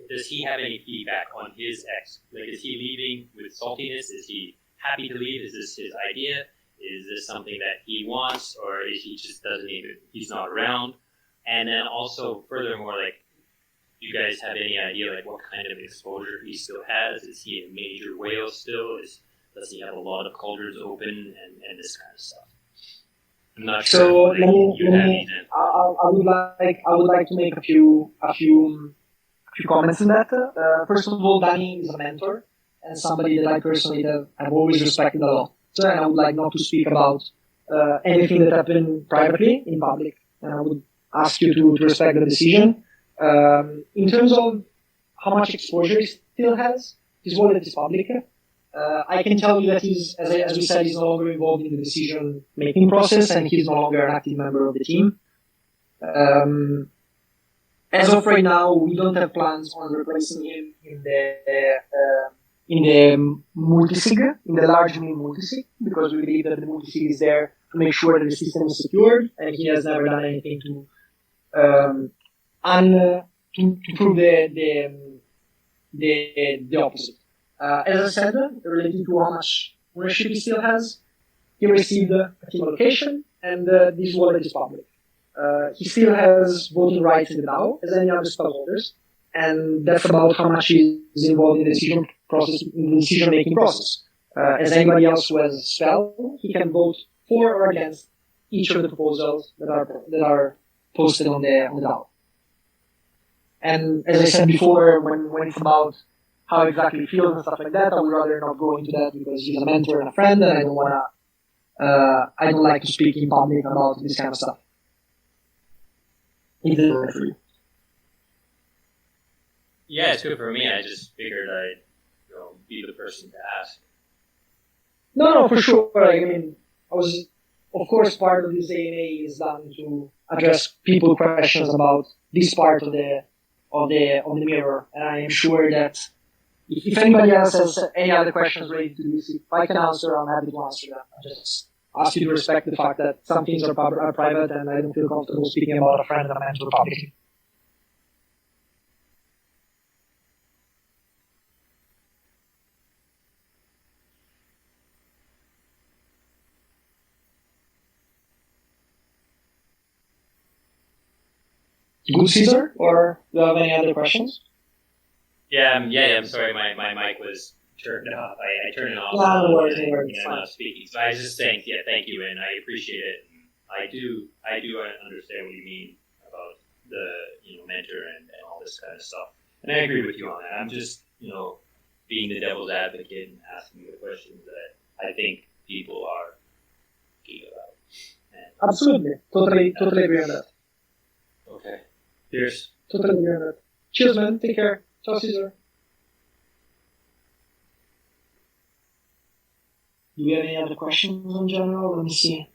Speaker 5: does he have any feedback on his ex? Like, is he leaving with saltiness? Is he happy to leave? Is this his idea? Is this something that he wants, or is he just he's not around? And then also, furthermore, like, do you guys have any idea like what kind of exposure he still has? Is he a major whale still? Does he have a lot of cauldrons open and this kind of stuff? I'm not sure.
Speaker 1: So
Speaker 5: like,
Speaker 1: I would like to make a few comments on that. First of all, Danny is a mentor and somebody that I personally have always respected a lot. And I would like not to speak about anything that happened privately in public. And I would ask you to respect the decision. In terms of how much exposure he still has, his wallet is public. I can tell you that as we said, he's no longer involved in the decision-making process, and he's no longer an active member of the team. As of right now, we don't have plans on replacing him in the multisig, in the large meme multisig, because we believe that the multisig is there to make sure that the system is secured, and he has never done anything to prove the opposite. As I said, related to how much ownership he still has, he received a team allocation, and this wallet is public. He still has voting rights in the DAO as any other stockholders, and that's about how much he is involved in the decision-making process. As anybody else who has sSPELL, he can vote for or against each of the proposals that are posted on the DAO. And as I said before, when it's about how exactly he feels and stuff like that, I would rather not go into that because he's a mentor and a friend, and I don't like to speak in public about this kind of stuff. Is it right for you?
Speaker 5: Yeah, it's good for me. I just figured I'd be the person to ask.
Speaker 1: No, for sure. I mean, of course, part of this AMA is done to address people questions about this part of the mirror, and I am sure that if anybody else has any other questions related to this, if I can answer, I'm happy to answer them. I just ask you to respect the fact that some things are private, and I don't feel comfortable speaking about a friend and a mentor publicly. Good, Caesar? Or do you have any other questions?
Speaker 5: Yeah, I'm sorry, my mic was turned off. I turned it off.
Speaker 1: No worries,
Speaker 5: I'm not speaking. So I was just saying, thank you, and I appreciate it. I do understand what you mean about the mentor and all this kind of stuff, and I agree with you on that. I'm just being the devil's advocate and asking the questions that I think people are keen about. And
Speaker 1: Absolutely, totally agree on that.
Speaker 5: Okay, cheers.
Speaker 1: Totally agree on that. Cheers, man. Take care. Ciao, Caesar. Do we have any other questions in general? Let me see.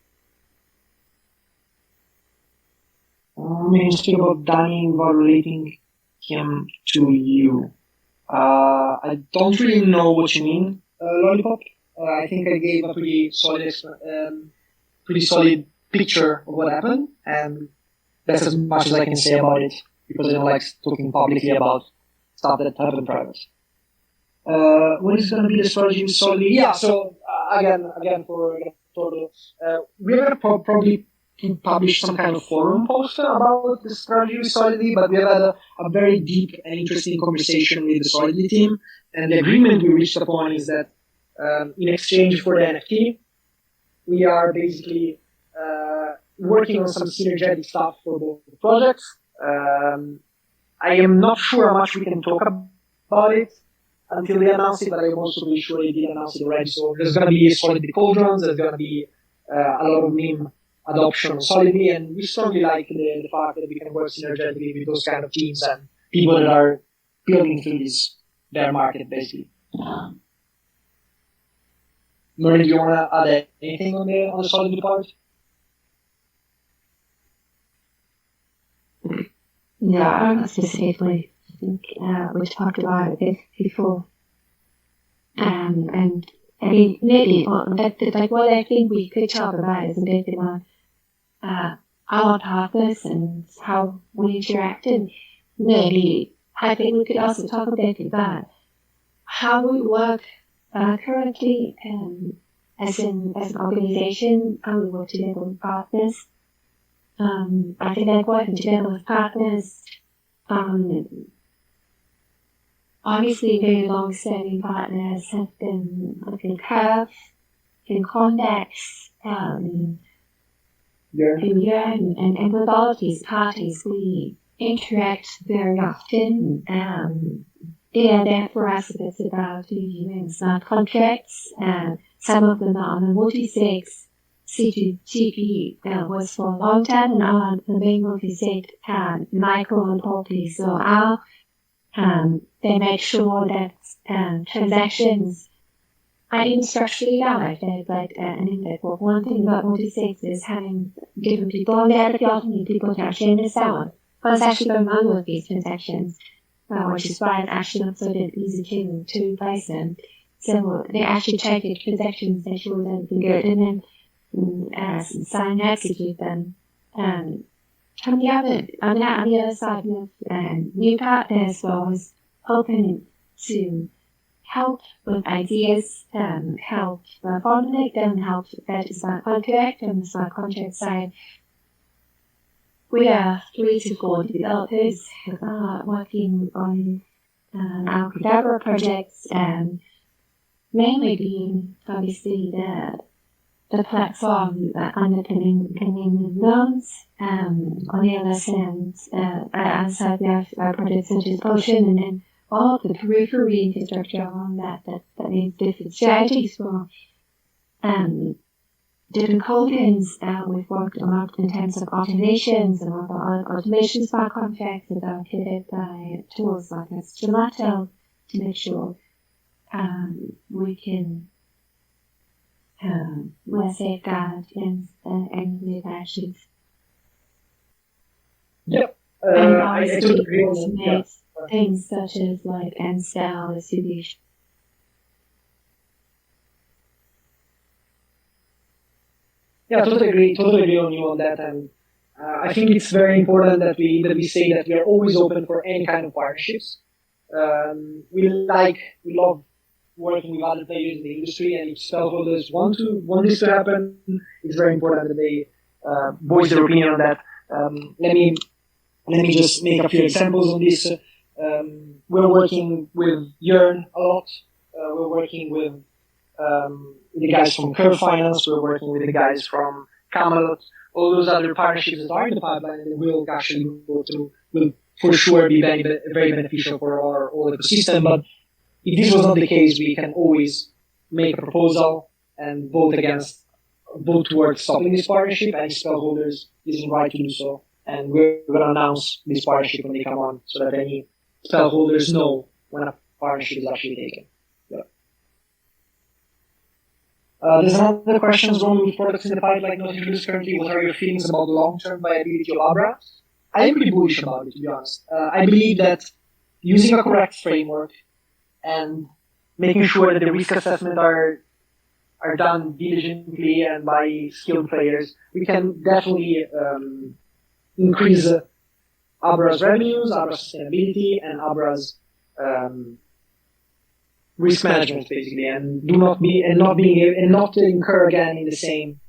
Speaker 1: Maybe speak about Danny while relating him to you. I don't really know what you mean, Lollipop. I think I gave a pretty solid picture of what happened, and that's as much as I can say about it, because I don't like talking publicly about stuff that happened private. What is going to be the strategy with Solidly? Yeah, so again for we're going to probably publish some kind of forum post about the strategy with Solidly, but we have had a very deep and interesting conversation with the Solidly team, and the agreement we reached upon is that in exchange for the NFT, we are basically working on some synergetic stuff for both projects. I am not sure how much we can talk about it until they announce it, but I'm also pretty sure they did announce it already. So there's going to be Solidly cauldrons, there's going to be a lot of meme adoption on Solidly, and we strongly like the fact that we can work synergetically with those kind of teams and people that are building through this bear market, basically. Merlin, do you want to add anything on the Solidly part?
Speaker 4: Yeah, I don't know specifically. I think we talked about it before. And I mean, maybe like what I think we could talk about is a bit about our partners and how we interact, and maybe I think we could also talk a bit about how we work currently as an organization, how we work together with partners. I think that working together with partners, obviously very long-standing partners have been Curve, in Condex, and with all of these parties we interact very often. Yeah, they're for us it's about reviewing smart contracts. Some of them are on the multi-sig. CGP was for a long time and on the main multi-sig micro and poppy. So they make sure that transactions I didn't structurally like that, but I think that one thing about multi-sig is having different people on there, but you also need people to actually understand what's actually going on with these transactions, which is why it's actually not so that easy to replace them. So they actually check the transactions, make sure that everything good, and then sign and execute them. On the other side, we have new partners who are always open to help with ideas, help formulate them, help vet the smart contract. On the smart contract side, we are 3 to 4 developers working on Abracadabra projects, mainly being obviously the platform underpinning loans. On the other side, we have projects such as Potion, and then all of the periphery infrastructure around that needs different strategies for different codings. We've worked on in terms of automations and automation smart contracts that are created by tools like Gelato to make sure we can safeguard and with actions.
Speaker 1: Yep.
Speaker 4: And
Speaker 1: I totally agree on that.
Speaker 4: things such as like sSPELL distribution.
Speaker 1: Yeah, totally agree on you on that, and I think it's very important that we say that we are always open for any kind of partnerships. We love working with other players in the industry, and if stakeholders want this to happen, it's very important that they voice their opinion on that. Let me just make a few examples on this. We're working with Yearn a lot. We're working with the guys from Curve Finance. We're working with the guys from Camelot. All those other partnerships that are in the pipeline and will actually go through will for sure be very beneficial for our whole ecosystem. But if this was not the case, we can always make a proposal and vote towards stopping this partnership, and stakeholders is right to do so. And we're going to announce this partnership when they come on, so that any stakeholders know when a partnership is actually taken. Yeah. There's another question wrong with products in the pipeline not introduced currently. What are your feelings about the long-term viability of Abra? I'm pretty bullish about it, to be honest. I believe that using a correct framework and making sure that the risk assessment are done diligently and by skilled players, we can definitely increase Abra's revenues, Abra's sustainability, and Abra's risk management, basically, and not incur again in the same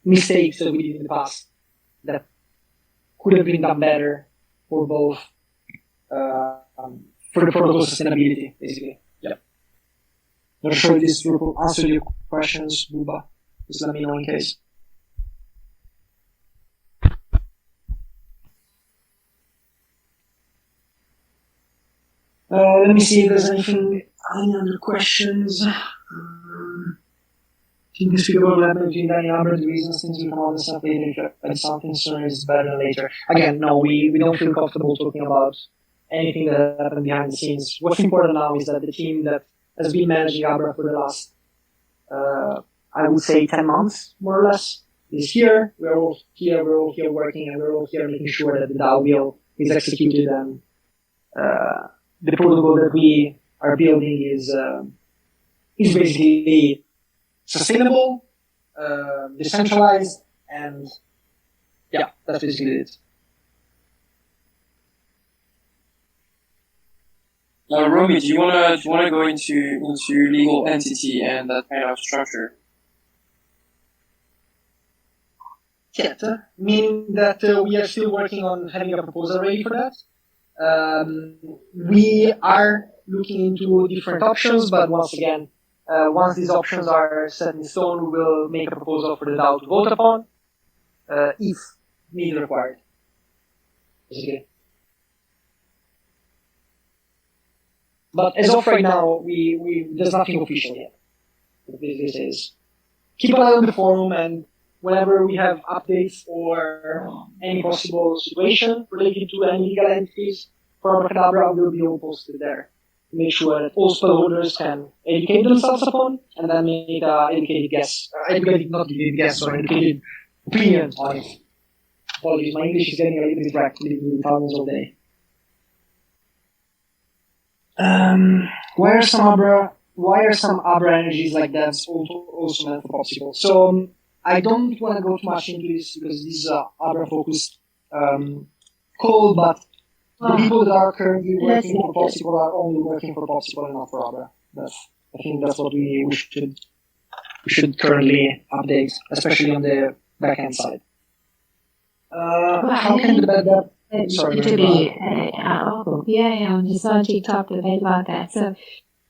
Speaker 1: mistakes that we did in the past that could have been done better for both for the protocol sustainability, basically. Yeah. Not sure if this will answer your questions, Buba. Just let me know in case. Let me see if there's any other questions. Can you speak about what between Danny Albert, the reasons things will come out and stuff later, but something sooner is better than later? Again, no, we don't feel comfortable talking about anything that happened behind the scenes. What's important now is that the team that has been managing Abra for the last, I would say 10 months, more or less, is here. We're all here working, and we're all here making sure that the DAO bill is executed and the protocol that we are building is basically sustainable, decentralized, and yeah, that's basically it.
Speaker 9: Romy, do you wanna go into legal entity and that kind of structure?
Speaker 1: Yet, meaning that we are still working on having a proposal ready for that. We are looking into different options, but once again, once these options are set in stone, we will make a proposal for the DAO to vote upon, if needed required. Basically. But as of right now, there's nothing official yet. This is keep an eye on the forum, and whenever we have updates or any possible situation related to any legal entities for Abracadabra, will be all posted there. Make sure that all spell holders can educate themselves upon, and then make educated guess, educated opinion on it. Apologies, my English is getting a little bit wrecked, living with thousands all day. Why are some Abra energies like that also meant for Popsicle? So I don't want to go too much into this because this is Abra focused call, but the people that are currently working for Popsicle are only working for Popsicle and not for Abra. I think that's what we should currently update, especially on the backend side. How can the bad debt? Sorry,
Speaker 4: I just want to talk a bit about that. So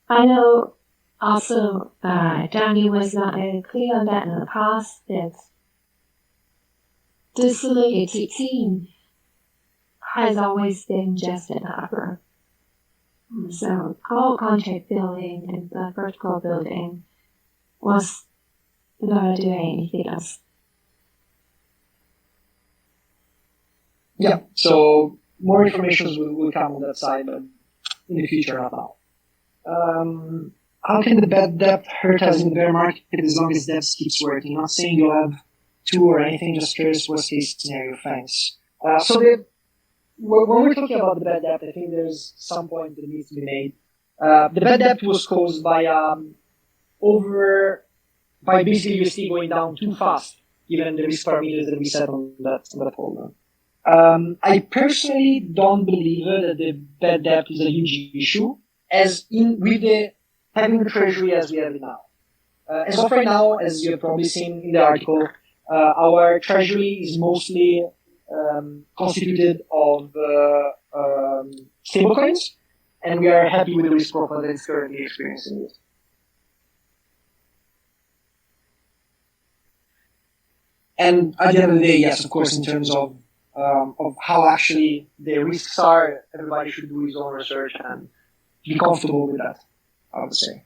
Speaker 4: I know also Johnny was not very clear on that in the past, that this Liquidity team has always been just an Abra. So all contract building and the protocol building was not doing anything else.
Speaker 1: Yeah, so more information will come on that side, but in the future, not now. How can the bad debt hurt us in the bear market as long as debt keeps working? Not saying you'll have two or anything, just curious worst case scenario, thanks. When we're talking about the bad debt, I think there's some point that needs to be made. The bad debt was caused by basically USD going down too fast, given the risk parameters that we set on that folder. I personally don't believe that the bad debt is a huge issue, having the treasury as we have it now. As of right now, as you have probably seen in the article, our treasury is mostly constituted of stablecoins, and we are happy with the risk profile that is currently experiencing it. And at the end of the day, yes, of course, in terms of how actually the risks are, everybody should do his own research and be comfortable with that, I would say.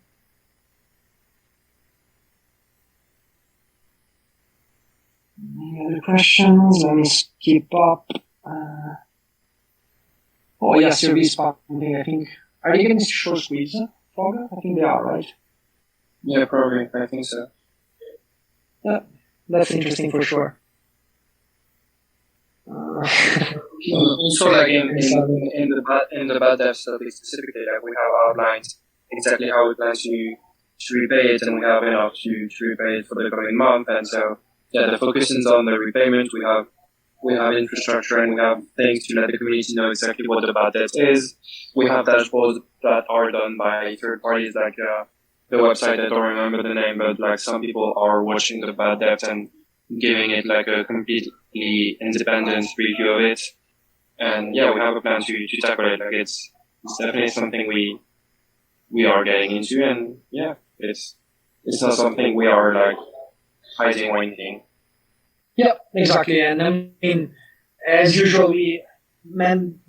Speaker 1: Any other questions? Let me skip up. Oh, yeah, service pumping, I think. Are they getting short squeeze, Fogger? I think they are, right?
Speaker 9: Yeah, probably. I think so.
Speaker 1: Yeah, that's interesting for sure.
Speaker 9: Also, like in the bad debt study specifically, like we have outlined exactly how we plan to repay it, and we have enough to repay it for the coming month. And so, yeah, the focus is on the repayment. We have infrastructure, and we have things to let the community know exactly what the bad debt is. We have dashboards that are done by third parties, like the website. I don't remember the name, but like some people are watching the bad debt and giving it like a completely independent review of it. And yeah, we have a plan to tackle it. Like it's definitely something we are getting into, and yeah, it's not something we are like hiding or anything.
Speaker 1: Yeah, exactly. And I mean, as usual, Man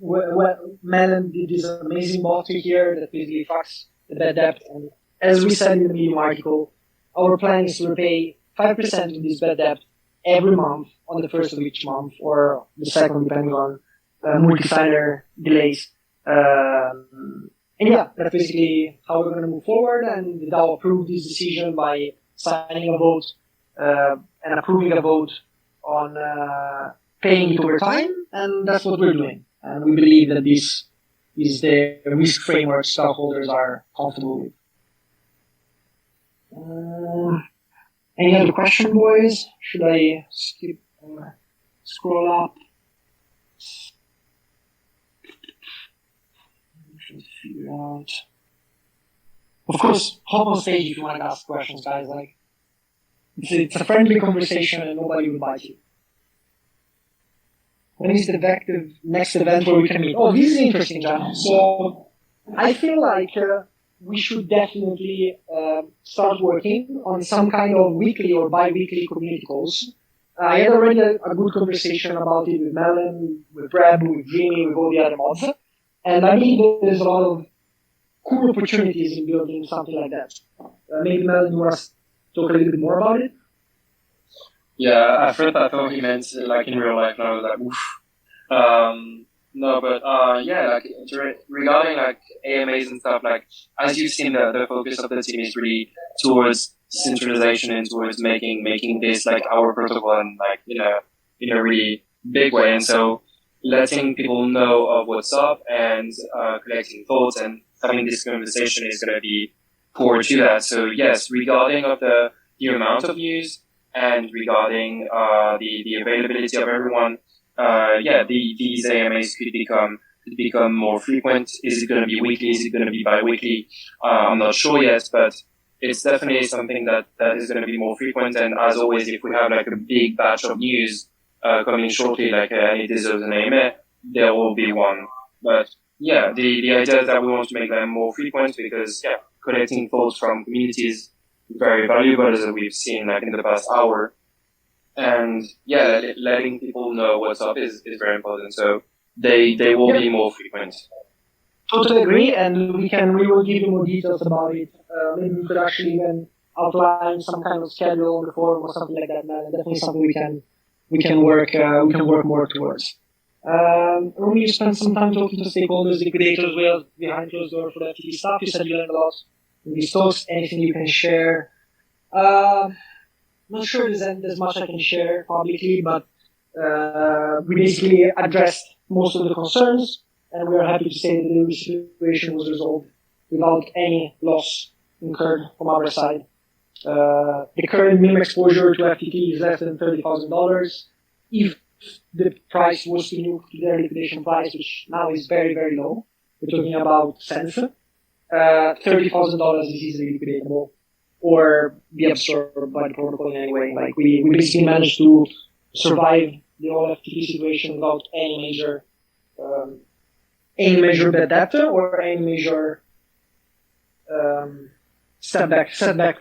Speaker 1: did this amazing bot here that basically fucks the bad debt. And as we said in the Medium article, our plan is to repay 5% of this bad debt every month on the first of each month, or the second, depending on multi-signer delays. And yeah, that's basically how we're going to move forward. And the DAO approved this decision by signing a vote and approving a vote on paying it over time, and that's what we're doing. And we believe that this is the risk framework stockholders are comfortable with. Any other question, boys? Should I skip or scroll up? Should figure out. Of course, hop on stage if you want to ask questions, guys. Like, it's a friendly conversation and nobody will bite you. When is the next event where we can meet? Oh, this is interesting, John. So I feel like we should definitely start working on some kind of weekly or bi-weekly community calls. I had already a good conversation about it with Melon, with Brad, with Dreamy, with all the other mods. And I believe there's a lot of cool opportunities in building something like that. Maybe Melon, you want to talk a little bit more about it?
Speaker 9: Yeah, at first I thought he meant like in real life, and I was like, oof. No, but yeah, like regarding like AMAs and stuff, like as you've seen, the focus of the team is really towards decentralization and towards making this like our protocol and like in a really big way. And so letting people know of what's up and collecting thoughts and having this conversation is going to be core to that. So yes, regarding of the amount of news and regarding the availability of everyone. These AMAs could become more frequent. Is it going to be weekly? Is it going to be bi-weekly? I'm not sure yet, but it's definitely something that is going to be more frequent. And as always, if we have like a big batch of news coming shortly, like it deserves an AMA, there will be one. But yeah, the idea is that we want to make them more frequent because collecting thoughts from communities is very valuable, as we've seen like in the past hour. And letting people know what's up is very important. So they will be more frequent.
Speaker 1: Totally agree, and we will give you more details about it. Maybe we could actually even outline some kind of schedule on the forum or something like that. Man, definitely something we can work more towards. Rumi, you spent some time talking to stakeholders, liquidators, as well behind closed door for the FTP stuff. You said you learned a lot in these talks. Anything you can share? Not sure there's much I can share publicly, but we basically addressed most of the concerns, and we are happy to say that the situation was resolved without any loss incurred from our side. The current minimum exposure to FTT is less than $30,000. If the price was to move to their liquidation price, which now is very, very low, we're talking about cents, $30,000 is easily liquidatable or be absorbed by the protocol in any way. Like we basically managed to survive the whole FTP situation without any major bad debt or any major setback from the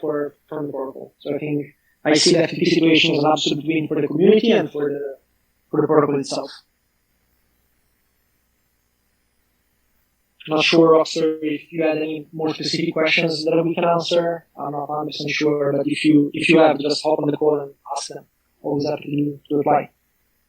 Speaker 1: protocol. So I think I see the FTP situation as an absolute win for the community and for the protocol itself. Not sure, Roxer, if you had any more specific questions that we can answer. I'm not 100% sure, but if you have, just hop on the call and ask them. Always happy to reply.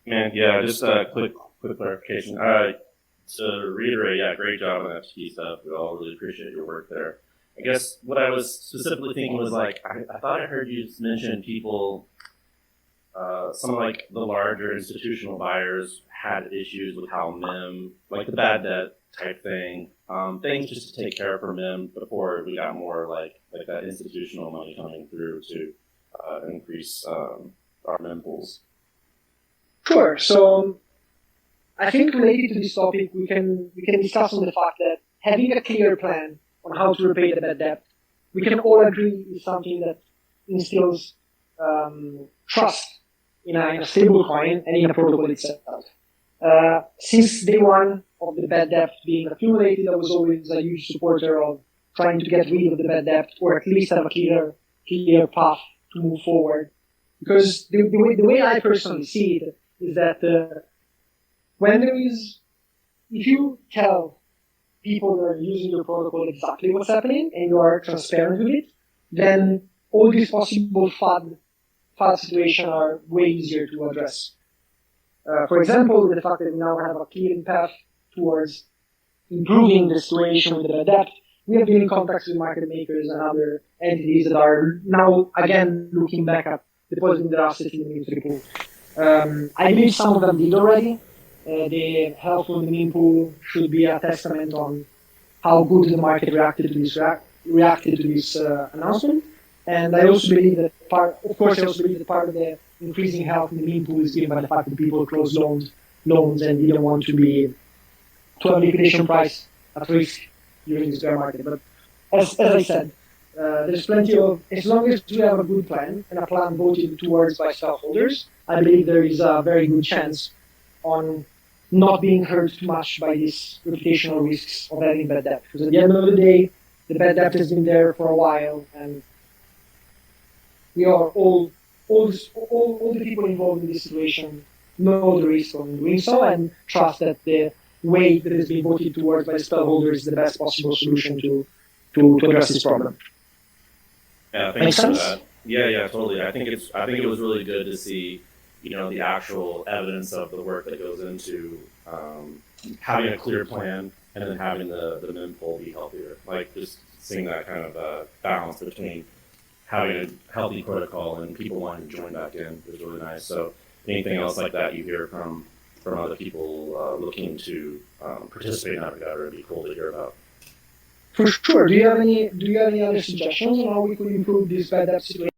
Speaker 6: Yeah, just a quick clarification. To reiterate, great job on that FTP stuff. We all really appreciate your work there. I guess what I was specifically thinking was like, I thought I heard you mention people, some like the larger institutional buyers had issues with how MIM, like the bad debt type thing, things just to take care of for MIM before we got more like that institutional money coming through to increase our MIM pools.
Speaker 1: Sure. So I think related to this topic, we can discuss on the fact that having a clear plan on how to repay the bad debt, we can all agree is something that instills trust in a stable coin and in a protocol itself. Since day one of the bad debt being accumulated, I was always a huge supporter of trying to get rid of the bad debt or at least have a clear path to move forward. Because the way I personally see it is that if you tell people that are using your protocol exactly what's happening and you are transparent with it, then all these possible FUD situations are way easier to address. For example, the fact that we now have a clear path towards improving the situation with the bad debt, we have been in contact with market makers and other entities that are now, again, looking back at depositing their assets in the meme pool. I believe some of them did already. The health of the meme pool should be a testament on how good the market reacted to this announcement. And I also believe that part of the increasing health in the meme pool is given by the fact that people closed loans and didn't want to have liquidation price at risk during this bear market. But as I said, there's plenty of, as long as we have a good plan and a plan voted towards by stockholders, I believe there is a very good chance on not being hurt too much by these reputational risks of having bad debt. Because at the end of the day, the bad debt has been there for a while, and we are all the people involved in this situation know the risk of doing so and trust that the way that has been voted towards by the SPELL holders is the best possible solution to address this problem.
Speaker 6: Yeah, thanks for that. Yeah, totally. I think it was really good to see, the actual evidence of the work that goes into having a clear plan and then having the meme pool be healthier. Like just seeing that kind of balance between having a healthy protocol and people wanting to join back in is really nice. So anything else like that you hear from other people looking to participate in Abracadabra would be cool to hear about.
Speaker 1: For sure. Do you have any other suggestions on how we could improve this bad debt situation?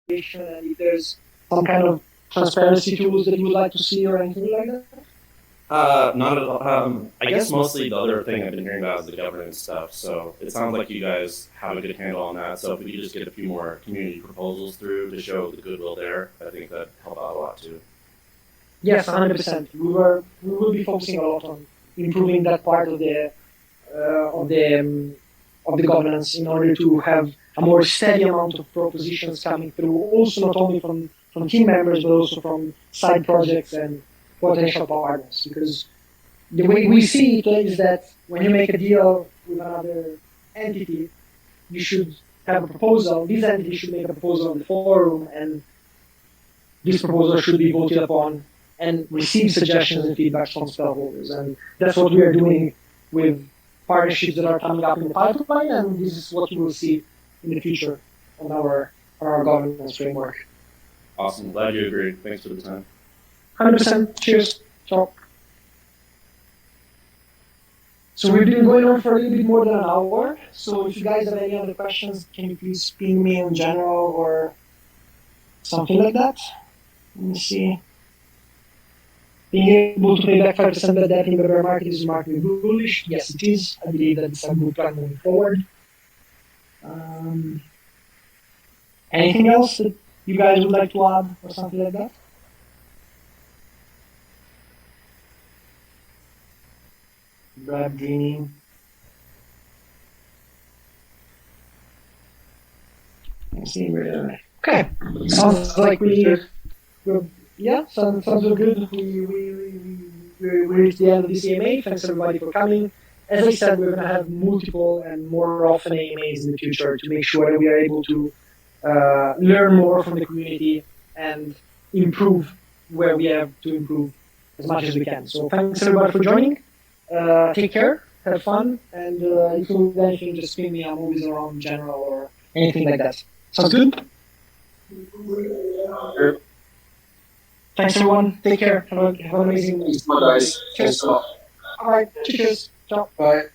Speaker 1: And if there's some kind of transparency tools that you would like to see or anything like that?
Speaker 6: Not at all. I guess mostly the other thing I've been hearing about is the governance stuff. So it sounds like you guys have a good handle on that. So if we could just get a few more community proposals through to show the goodwill there, I think that'd help out a lot too.
Speaker 1: Yes, 100%. We will be focusing a lot on improving that part of the governance in order to have a more steady amount of propositions coming through, also not only from team members, but also from side projects and potential partners. Because the way we see it is that when you make a deal with another entity, you should have a proposal. This entity should make a proposal on the forum, and this proposal should be voted upon and receive suggestions and feedback from stockholders. And that's what we are doing with partnerships that are coming up in the pipeline, and this is what you will see in the future on our governance framework.
Speaker 6: Awesome. Glad you agreed. Thanks for the time.
Speaker 1: 100%. Cheers. Ciao. So we've been going on for a little bit more than an hour. So if you guys have any other questions, can you please ping me in general or something like that? Let me see. Being able to pay back 5% of debt in the bear market is remarkably bullish. Yes, it is. I believe that it's a good plan moving forward. Anything else that you guys would like to add or something like that? Grab dreaming. Let's see where. Okay, sounds like we're yeah, sounds good. We reached the end of this AMA. Thanks everybody for coming. As I said, we're going to have multiple and more often AMAs in the future to make sure that we are able to learn more from the community and improve where we have to improve as much as we can. So thanks everybody for joining. Take care, have fun, and if you need anything, just ping me. I'm always around in general or anything like that. Sounds good?
Speaker 9: Sure.
Speaker 1: Thanks everyone. Take care. Have an amazing week.
Speaker 9: Bye guys.
Speaker 1: Cheers. All right. Cheers. Ciao.
Speaker 9: Bye.